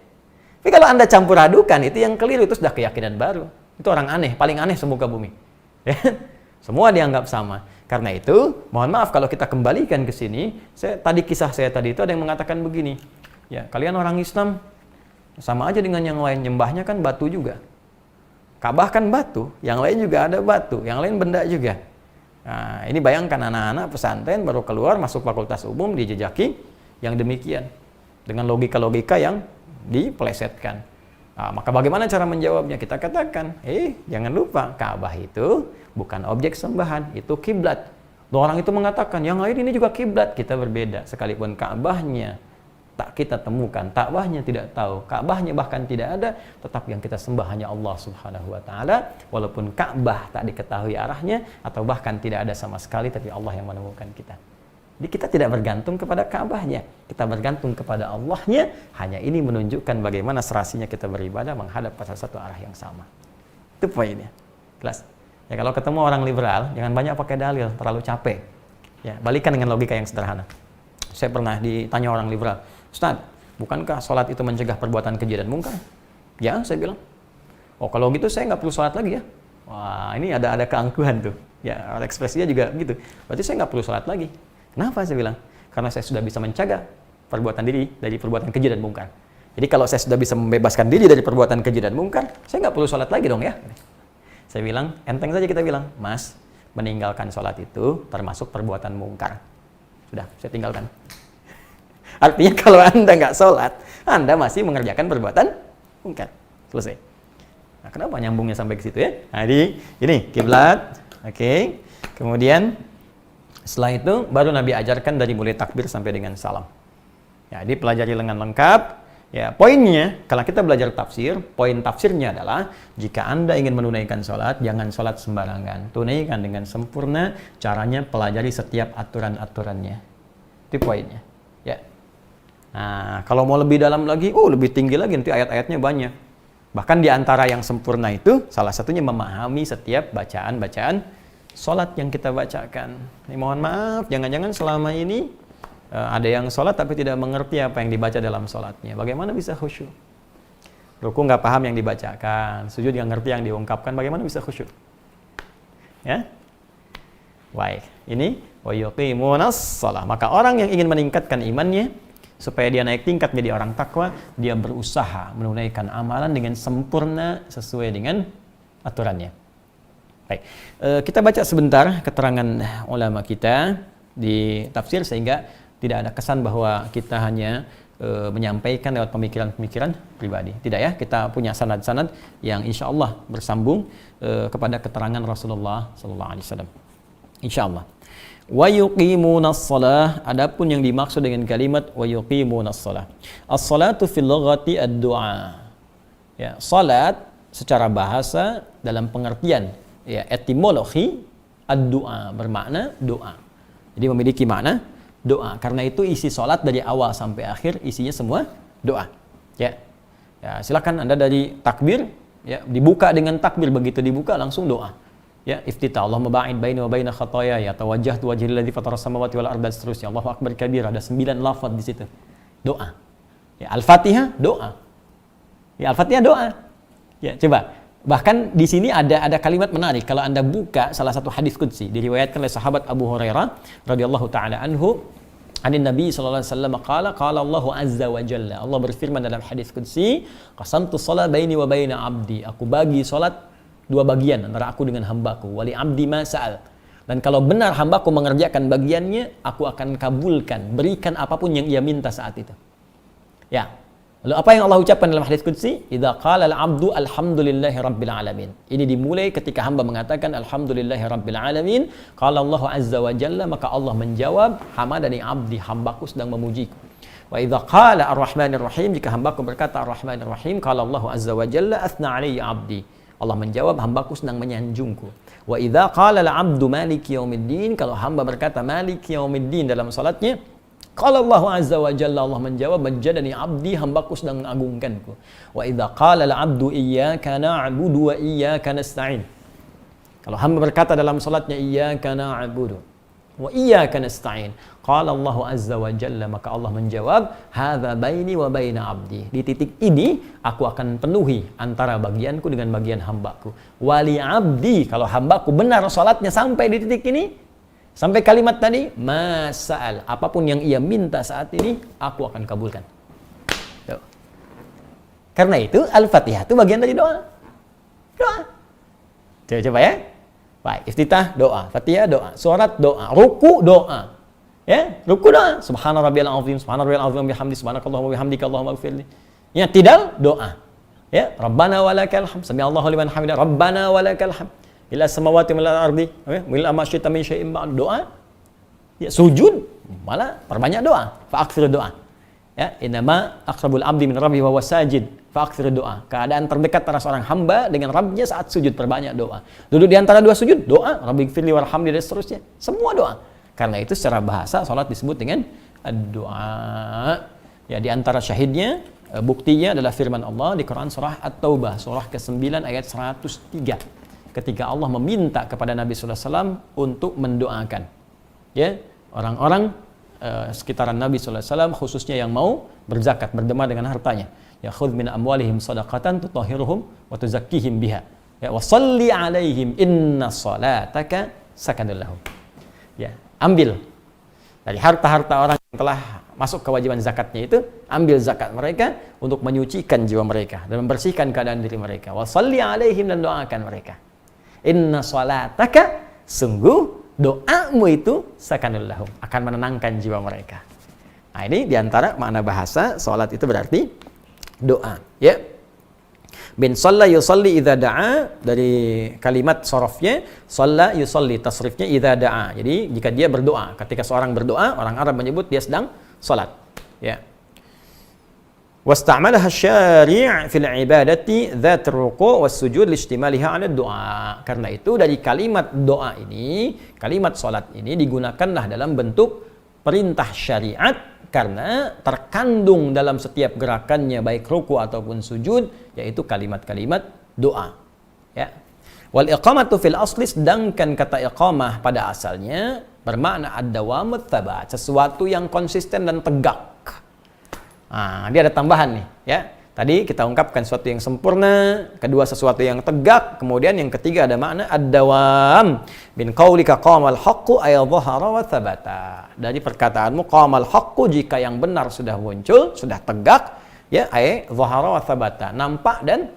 Tapi kalau Anda campur adukan, itu yang keliru, itu sudah keyakinan baru. Itu orang aneh, paling aneh semuka bumi. Ya? Semua dianggap sama. Karena itu, mohon maaf kalau kita kembalikan ke sini, kisah saya tadi itu ada yang mengatakan begini. Ya, kalian orang Islam sama aja dengan yang lain, nyembahnya kan batu juga. Ka'bah kan batu, yang lain juga ada batu, yang lain benda juga. Nah, ini bayangkan anak-anak pesantren baru keluar masuk fakultas umum dijejaki yang demikian dengan logika-logika yang dipelesetkan. Nah, maka bagaimana cara menjawabnya? Kita katakan, jangan lupa Ka'bah itu bukan objek sembahan, itu kiblat. Orang itu mengatakan yang lain ini juga kiblat, kita berbeda. Sekalipun Ka'bahnya tak kita temukan, Ka'bahnya tidak tahu, Ka'bahnya bahkan tidak ada, tetap yang kita sembah hanya Allah Subhanahu wa taala, walaupun Ka'bah tak diketahui arahnya atau bahkan tidak ada sama sekali, tapi Allah yang menemukan kita. Jadi kita tidak bergantung kepada Ka'bahnya, kita bergantung kepada Allahnya. Hanya ini menunjukkan bagaimana serasinya kita beribadah menghadap pada satu arah yang sama. Itu poinnya. Jelas? Ya, kalau ketemu orang liberal, jangan banyak pakai dalil, terlalu capek. Ya, balikan dengan logika yang sederhana. Saya pernah ditanya orang liberal, Ustaz, bukankah sholat itu mencegah perbuatan keji dan mungkar? Ya, saya bilang. Oh, kalau gitu saya nggak perlu sholat lagi ya. Wah, ini ada keangkuhan tuh. Ya, ekspresinya juga gitu. Berarti saya nggak perlu sholat lagi. Kenapa saya bilang? Karena saya sudah bisa mencegah perbuatan diri dari perbuatan keji dan mungkar. Jadi kalau saya sudah bisa membebaskan diri dari perbuatan keji dan mungkar, saya nggak perlu sholat lagi dong ya. Saya bilang, enteng saja kita bilang, Mas, meninggalkan sholat itu termasuk perbuatan mungkar. Sudah, saya tinggalkan. Artinya kalau Anda nggak sholat, Anda masih mengerjakan perbuatan mungkar. Selesai. Nah, kenapa nyambungnya sampai ke situ ya? Nah, ini kiblat. Oke. Kemudian setelah itu baru Nabi ajarkan dari mulai takbir sampai dengan salam. Ya, dipelajari dengan lengkap. Ya, poinnya kalau kita belajar tafsir, poin tafsirnya adalah jika Anda ingin menunaikan sholat, jangan sholat sembarangan. Tunaikan dengan sempurna. Caranya pelajari setiap aturan-aturannya. Itu poinnya. Ya. Nah, kalau mau lebih dalam lagi, lebih tinggi lagi, nanti ayat-ayatnya banyak. Bahkan di antara yang sempurna itu, salah satunya memahami setiap bacaan-bacaan sholat yang kita bacakan. Ini mohon maaf, jangan-jangan selama ini ada yang sholat tapi tidak mengerti apa yang dibaca dalam sholatnya. Bagaimana bisa khusyuk? Ruku nggak paham yang dibacakan, sujud nggak ngerti yang diungkapkan, bagaimana bisa khusyuk? Ya? Baik, ini wa yuqimunas shalah. Maka orang yang ingin meningkatkan imannya, supaya dia naik tingkat menjadi orang takwa, dia berusaha menunaikan amalan dengan sempurna sesuai dengan aturannya. Baik. Kita baca sebentar keterangan ulama kita di tafsir sehingga tidak ada kesan bahwa kita hanya menyampaikan lewat pemikiran-pemikiran pribadi. Tidak ya, kita punya sanad-sanad yang insya Allah bersambung kepada keterangan Rasulullah sallallahu alaihi wasallam. Insya Allah. Wa yuqimunas shalah, adapun yang dimaksud dengan kalimat wa yuqimunas shalah. As-salatu fil lughati ad-du'a. Ya, salat secara bahasa dalam pengertian ya etimologi ad-du'a bermakna doa. Jadi memiliki makna doa. Karena itu isi salat dari awal sampai akhir isinya semua doa. Ya. Ya, silakan Anda dari takbir ya dibuka dengan takbir, begitu dibuka langsung doa. Ya, iftitah Allahumma ba'id baini wa baina khataaya ya tawajjahtu wajhil ladzi fatara samawati wal arda seterusnya. Allahu akbar kabir, ada 9 lafaz di situ. Doa. Ya, Al-Fatihah doa. Ya, Al-Fatihah doa. Ya, coba. Bahkan di sini ada kalimat menarik. Kalau Anda buka salah satu hadis qudsi diriwayatkan oleh sahabat Abu Hurairah radhiyallahu taala anhu, anin Nabi sallallahu alaihi wasallam qala Allahu azza wa jalla. Allah berfirman dalam hadis qudsi, qasamtu shalah baini wa baina abdi. Aku bagi salat dua bagian antara aku dengan hambaku. Wali abdi ma sa'al. Dan kalau benar hambaku mengerjakan bagiannya, aku akan kabulkan, berikan apapun yang ia minta saat itu. Ya. Lalu apa yang Allah ucapkan dalam hadis qudsi? Idza qala al-'abdu alhamdulillahi rabbil alamin. Ini dimulai ketika hamba mengatakan alhamdulillahi rabbil alamin. Qala Allah azza wa jalla, maka Allah menjawab, hamadani 'abdi, hambaku sedang memujiku. Wa idza qala ar-rahmanir rahim, jika hambaku berkata ar-rahmanir rahim, qala Allah azza wa jalla athna 'alayya 'abdi. Allah menjawab, hambaku sedang menyanjungku. Wa idza qala al-'abdu maliki yaumiddin, kalau hamba berkata maliki yaumiddin dalam salatnya, qala Allah azza wa jalla, Allah menjawab, majjadani 'abdi, hambaku sedang mengagungkanku. Wa idza qala al-'abdu iyyaka na'budu wa iyyaka nasta'in, kalau hamba berkata dalam salatnya iyyaka na'budu wa iyyaka nasta'in, qala Allah azza wa jalla, maka Allah menjawab, hadza baini wa baina 'abdi. Di titik ini aku akan penuhi antara bagianku dengan bagian hambaku. Wali 'abdi, kalau hambaku benar salatnya sampai di titik ini, sampai kalimat tadi, masa'al, apapun yang ia minta saat ini, aku akan kabulkan. Tuh. Karena itu Al-Fatihah itu bagian dari doa. Doa. Coba ya. Baik, iftitah doa, Fatihah doa, surat doa, ruku doa. Ya, ruku doa. Subhana rabbiyal azim, subhana rabbiyal azim bihamdi, subhanakallahumma bihamdika, Allahumma ighfirli. Ya, tidal doa. Ya, Rabbana walakal hamd, sami Allahu liman hamidah, Rabbana walakal hamd. Ila samawati wal ardi, wa ma syi'ta min syai'in ba'd, doa. Ya, sujud malah perbanyak doa, fa aktsir doa. Ya, innama aqrabul abdi min rabbihi wa huwa sajid, fa aktsir doa. Keadaan terdekat antara seorang hamba dengan Rabbnya saat sujud, perbanyak doa. Duduk di antara dua sujud, doa, rabbighfirli warhamni, dan seterusnya. Semua doa. Karena itu secara bahasa salat disebut dengan doa. Ya, di antara syahidnya, buktinya adalah firman Allah di Quran surah At-Taubah, surah ke-9 ayat 103. Ketika Allah meminta kepada Nabi sallallahu alaihi wasallam untuk mendoakan ya orang-orang sekitaran Nabi sallallahu alaihi wasallam, khususnya yang mau berzakat, berderma dengan hartanya. Ya khudz min amwalihim shadaqatan tutahhiruhum wa tuzakkihim biha. Ya wa shalli alaihim inna salataka sakanul lahum. Ya, ambil dari harta-harta orang yang telah masuk kewajiban zakatnya itu, ambil zakat mereka untuk menyucikan jiwa mereka dan membersihkan keadaan diri mereka. Wa shalli alaihim, dan doakan mereka. Inna salataka, sungguh doamu itu sakanul lahum, akan menenangkan jiwa mereka. Nah, ini diantara makna bahasa salat itu berarti doa. Ya. Bin shalla yusalli idza da'a, dari kalimat sorofnya shalla yusalli, tasrifnya idza da'a. Jadi jika dia berdoa, ketika seorang berdoa, orang Arab menyebut dia sedang salat. Ya. Wasta'malaha asy-syari' fil ibadati dzatur ruku' was sujud listimaliha 'ala du'a. Karena itu dari kalimat doa ini, kalimat salat ini digunakanlah dalam bentuk perintah syariat, karena terkandung dalam setiap gerakannya baik ruku' ataupun sujud yaitu kalimat-kalimat doa. Ya. Wal iqamatu fil asli, sedangkan kata iqamah pada asalnya bermakna ad-dawamut tsabat, sesuatu yang konsisten dan tegak. Nah, dia ada tambahan nih, ya. Tadi kita ungkapkan sesuatu yang sempurna, kedua sesuatu yang tegak, kemudian yang ketiga ada makna ad-dawam. Min qaulika qamal haqqu ay dhahara wa thabata. Dari perkataanmu qamal haqqu, jika yang benar sudah muncul, sudah tegak, ya, ay dhahara wa thabata, nampak dan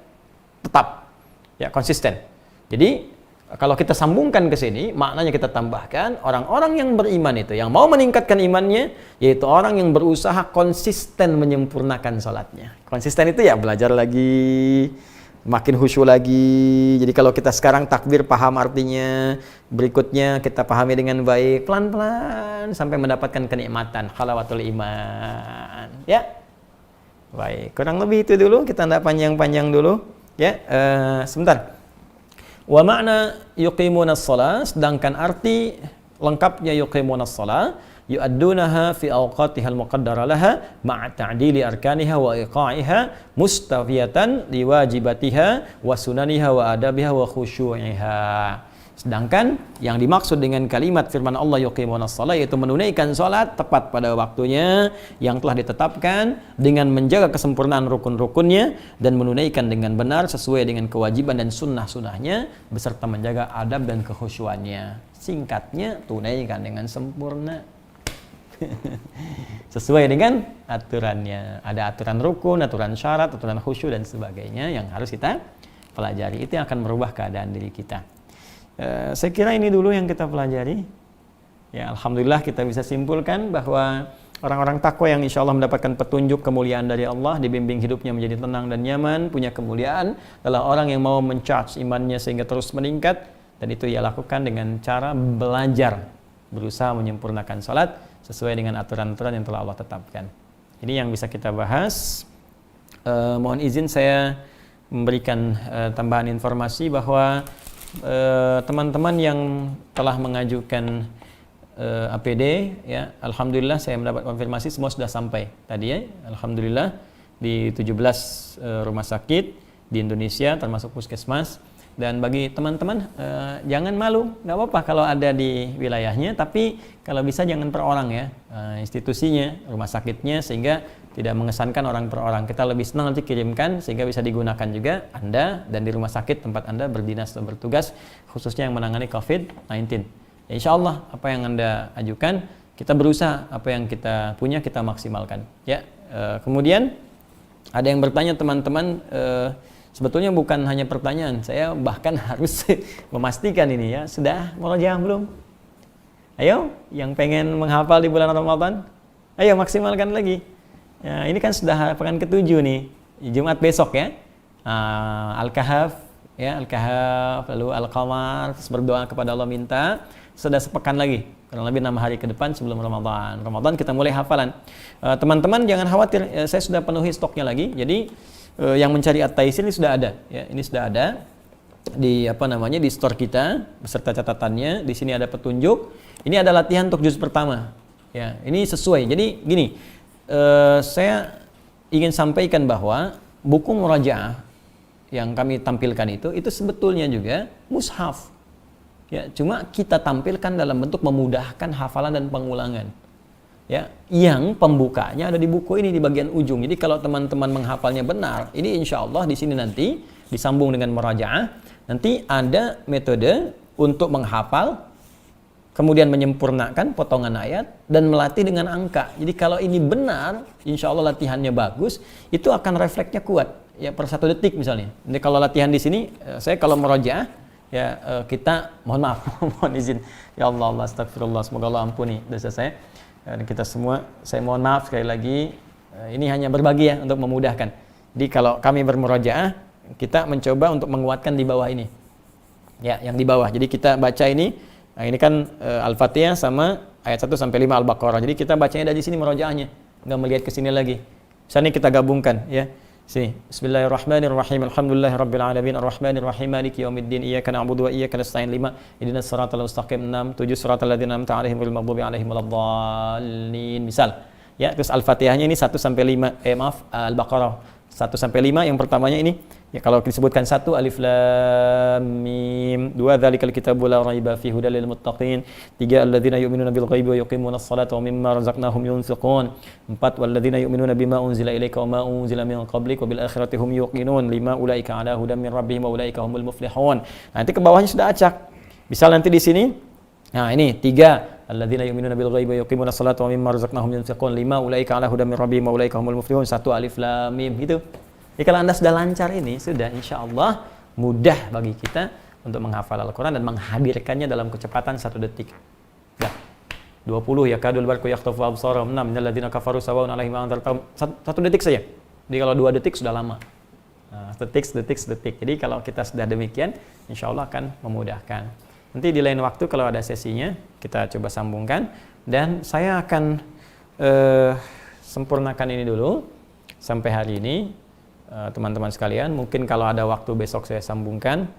tetap. Ya, konsisten. Jadi kalau kita sambungkan ke sini, maknanya kita tambahkan orang-orang yang beriman itu, yang mau meningkatkan imannya, yaitu orang yang berusaha konsisten menyempurnakan sholatnya. Konsisten itu ya belajar lagi, makin khusyuk lagi. Jadi kalau kita sekarang takbir paham artinya, berikutnya kita pahami dengan baik, pelan-pelan sampai mendapatkan kenikmatan halawatul iman. Ya, baik. Kurang lebih itu dulu. Kita tidak panjang-panjang dulu. Ya, sebentar. Wa makna yuqimunas shalah, sedangkan arti lengkapnya yuqimunas shalah, yu'addunaha fi awqatihal muqaddara laha ma'a ta'dili arkaniha wa iqa'iha mustafiyatan liwajibatiha wa sunaniha wa adabiha wa khusyu'iha. Sedangkan yang dimaksud dengan kalimat firman Allah yuqimunas shalah yaitu menunaikan salat tepat pada waktunya yang telah ditetapkan dengan menjaga kesempurnaan rukun-rukunnya dan menunaikan dengan benar sesuai dengan kewajiban dan sunnah-sunnahnya beserta menjaga adab dan kekhusyuannya. Singkatnya, tunaikan dengan sempurna. Sesuai dengan aturannya. Ada aturan rukun, aturan syarat, aturan khusyuk dan sebagainya yang harus kita pelajari. Itu yang akan merubah keadaan diri kita. Saya kira ini dulu yang kita pelajari. Ya, alhamdulillah kita bisa simpulkan bahwa orang-orang takwa yang insya Allah mendapatkan petunjuk kemuliaan dari Allah, dibimbing hidupnya menjadi tenang dan nyaman, punya kemuliaan, adalah orang yang mau mencharge imannya sehingga terus meningkat, dan itu ia lakukan dengan cara belajar, berusaha menyempurnakan salat sesuai dengan aturan-aturan yang telah Allah tetapkan. Ini yang bisa kita bahas. Mohon izin saya memberikan tambahan informasi bahwa teman-teman yang telah mengajukan APD, ya, alhamdulillah saya mendapat konfirmasi semua sudah sampai tadi, ya, alhamdulillah di 17 rumah sakit di Indonesia termasuk puskesmas. Dan bagi teman-teman jangan malu, nggak apa-apa kalau ada di wilayahnya, tapi kalau bisa jangan per orang, ya, institusinya, rumah sakitnya, sehingga tidak mengesankan orang per orang. Kita lebih senang nanti kirimkan sehingga bisa digunakan juga Anda dan di rumah sakit tempat Anda berdinas atau bertugas, khususnya yang menangani COVID-19. Ya, insya Allah apa yang Anda ajukan, kita berusaha apa yang kita punya kita maksimalkan. Ya, kemudian ada yang bertanya teman-teman, sebetulnya bukan hanya pertanyaan, saya bahkan harus memastikan ini, ya, sudah murojaah belum? Ayo, yang pengen menghafal di bulan Ramadan, ayo maksimalkan lagi. Ya, ini kan sudah pekan ke-7 nih, Jumat besok, ya. Al-Kahf, ya, Al-Kahf, lalu Al-Qamar, terus berdoa kepada Allah minta, sudah sepekan lagi, kurang lebih 6 hari ke depan sebelum Ramadan. Ramadan kita mulai hafalan. Teman-teman jangan khawatir, saya sudah penuhi stoknya lagi. Jadi yang mencari At-Taisir ini sudah ada, ya, ini sudah ada di di store kita beserta catatannya. Di sini ada petunjuk. Ini ada latihan untuk juz pertama. Ya, ini sesuai. Jadi gini, saya ingin sampaikan bahwa buku murajaah yang kami tampilkan itu sebetulnya juga mushaf. Ya, cuma kita tampilkan dalam bentuk memudahkan hafalan dan pengulangan. Ya, yang pembukanya ada di buku ini di bagian ujung. Jadi kalau teman-teman menghafalnya benar, ini insya Allah di sini nanti disambung dengan murajaah, nanti ada metode untuk menghafal, kemudian menyempurnakan potongan ayat dan melatih dengan angka. Jadi kalau ini benar, insya Allah latihannya bagus, itu akan refleksnya kuat. Ya, per 1 detik misalnya. Jadi kalau latihan di sini, saya kalau murajaah, ya kita mohon maaf, mohon izin. Ya Allah, astagfirullah, semoga Allah ampuni dosa saya. Dan kita semua, saya mohon maaf sekali lagi, ini hanya berbagi, ya, untuk memudahkan. Jadi kalau kami bermurojaah, kita mencoba untuk menguatkan di bawah ini, ya, yang di bawah. Jadi kita baca ini, nah ini kan Al-Fatihah sama ayat 1 sampai 5 Al-Baqarah. Jadi kita bacanya dari sini murojaahnya, nggak melihat ke sini lagi. Misalnya kita gabungkan, ya. Sini, Bismillahirrahmanirrahim. Alhamdulillahirabbil alamin arrahmanir rahim maliki yaumiddin iyyaka na'budu wa iyyaka nasta'in 5 ihdinas siratal mustaqim 6 7 siratal ladzina an'amta 'alaihim ghairil maghdubi 'alaihim waladdallin. Misal, ya, terus Al-Fatihahnya ini 1 sampai 5, Al-Baqarah 1 sampai 5 yang pertamanya ini, ya, kalau disebutkan 1 alif lam mim, 2 dzalikal kitabu la raiba fihi hudal lil muttaqin, 3 alladzina yu'minuna bil ghaibi wa yuqimunas salata wa mimma razaqnahum yunfiqun, 4 walladzina yu'minuna bima unzila ilaika wa ma unzila min qablik wa bil akhirati hum yuqinun, 5 ulaika ala hudam min rabbihim wa ulaika humul muflihun. Nanti ke bawahnya sudah acak. Misal nanti di sini, nah ini 3 alladzina yu'minuna bil ghaibi wa yuqimunas salata wa mimma razaqnahum yunfiqun, 5 ulaika ala hudam min rabbihim wa ulaika humul muflihun, 1 alif lam mim, gitu. Jadi kalau Anda sudah lancar ini, sudah insya Allah mudah bagi kita untuk menghafal Al-Quran dan menghadirkannya dalam kecepatan 1 detik. Ya. 20 ya kadul barku yakhtafu absarahum 6 minal ladzina kafaru sawa'un 'alaihim anzartahum 1 detik saja. Jadi kalau 2 detik sudah lama. Nah, detik. Jadi kalau kita sudah demikian, insya Allah akan memudahkan. Nanti di lain waktu kalau ada sesinya, kita coba sambungkan. Dan saya akan sempurnakan ini dulu sampai hari ini, teman-teman sekalian. Mungkin kalau ada waktu besok saya sambungkan.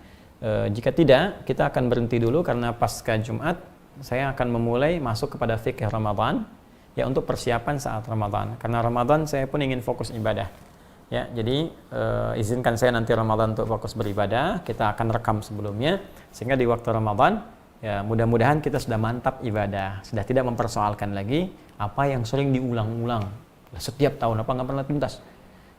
Jika tidak, kita akan berhenti dulu karena pasca Jumat saya akan memulai masuk kepada fikih Ramadan, ya untuk persiapan saat Ramadan. Karena Ramadan saya pun ingin fokus ibadah. Ya, jadi izinkan saya nanti Ramadan untuk fokus beribadah. Kita akan rekam sebelumnya sehingga di waktu Ramadan ya mudah-mudahan kita sudah mantap ibadah, sudah tidak mempersoalkan lagi apa yang sering diulang-ulang setiap tahun, apa nggak pernah tuntas.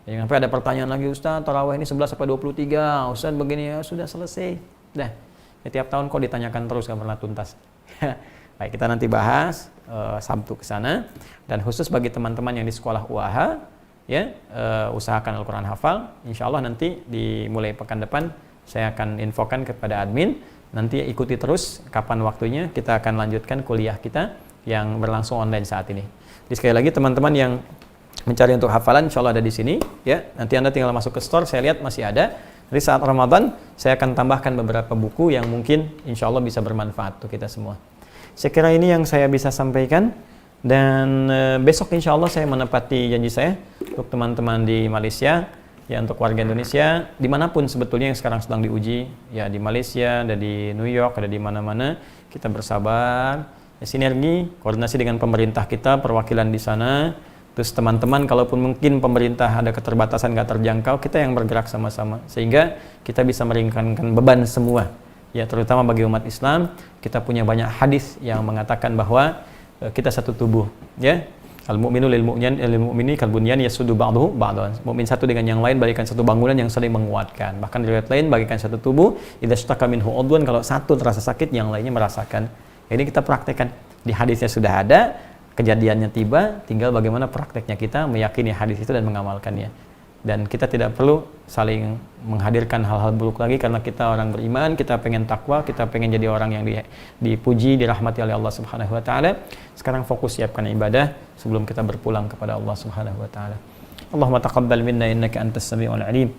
Jangan sampai ada pertanyaan lagi, Ustaz, tarawih ini 11 sampai 23, Ustaz begini, ya sudah selesai. Dah. Ya, tiap tahun kok ditanyakan terus nggak pernah tuntas. Baik, kita nanti bahas Sabtu ke sana. Dan khusus bagi teman-teman yang di sekolah UAH, ya usahakan Al-Quran hafal. Insya Allah nanti dimulai pekan depan saya akan infokan kepada admin. Nanti ikuti terus kapan waktunya kita akan lanjutkan kuliah kita yang berlangsung online saat ini. Jadi sekali lagi teman-teman yang mencari untuk hafalan, insya Allah ada di sini. Ya, nanti Anda tinggal masuk ke store, saya lihat masih ada. Jadi saat Ramadan saya akan tambahkan beberapa buku yang mungkin insya Allah bisa bermanfaat untuk kita semua. Saya kira ini yang saya bisa sampaikan. Dan besok insya Allah saya menepati janji saya untuk teman-teman di Malaysia, ya untuk warga Indonesia dimanapun sebetulnya yang sekarang sedang diuji, ya di Malaysia, ada di New York, ada di mana-mana, kita bersabar, ya, sinergi, koordinasi dengan pemerintah kita, perwakilan di sana. Terus teman-teman, kalaupun mungkin pemerintah ada keterbatasan nggak terjangkau, kita yang bergerak sama-sama sehingga kita bisa meringankan beban semua, ya terutama bagi umat Islam. Kita punya banyak hadis yang mengatakan bahwa kita satu tubuh, ya. Al-mu'minu lil mu'mini kal bunyan yasuddu ba'dahu ba'dan. Mukmin satu dengan yang lain bagaikan satu bangunan yang saling menguatkan. Bahkan di riwayat lain bagaikan satu tubuh, idza shtaka minhu udwan, kalau satu terasa sakit yang lainnya merasakan. Ini kita praktekkan. Di hadisnya sudah ada, kejadiannya tiba, tinggal bagaimana prakteknya kita meyakini hadis itu dan mengamalkannya. Dan kita tidak perlu saling menghadirkan hal-hal buruk lagi karena kita orang beriman, kita pengen takwa, kita pengen jadi orang yang dipuji, dirahmati oleh Allah Subhanahu wa taala. Sekarang fokus siapkan ibadah sebelum kita berpulang kepada Allah Subhanahu wa taala. Allahumma taqabbal minna innaka antas samiul alim.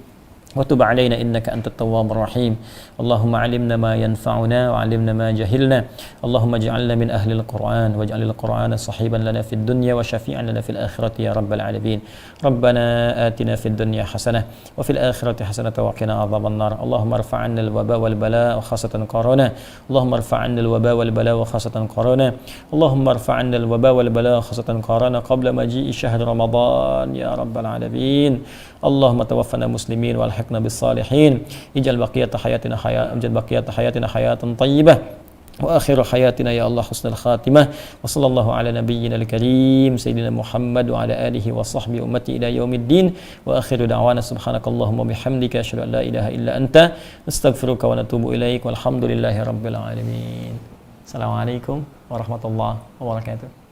وتب علينا إنك أنت التواب الرحيم اللهم علمنا ما ينفعنا وعلمنا ما جهلنا اللهم اجعلنا من أهل القرآن واجعل القرآن صحيبا لنا في الدنيا وشفيعا لنا في الآخرة يا رب العالمين ربنا آتنا في الدنيا حسنة وفي الآخرة حسنة وقنا عذاب النار اللهم ارفع عنا الوباء والبلاء وخاصة كورونا اللهم ارفع عنا الوباء والبلاء وخاصة كورونا اللهم ارفع عنا الوباء والبلاء وخاصة كورونا قبل مجيء شهر رمضان يا رب العالمين اللهم توفنا مسلمين والحقنا بالصالحين اجعل بقية حياتنا حياة طيبة وآخر حياتنا يا الله حسن الخاتمة وصلى الله على نبينا الكريم سيدنا محمد وعلى آله وصحبه أمتي إلى يوم الدين وآخر دعوانا سبحانك اللهم وبحمدك أشهد أن لا إله إلا أنت نستغفرك ونتوب إليك والحمد لله رب العالمين السلام عليكم ورحمة الله وبركاته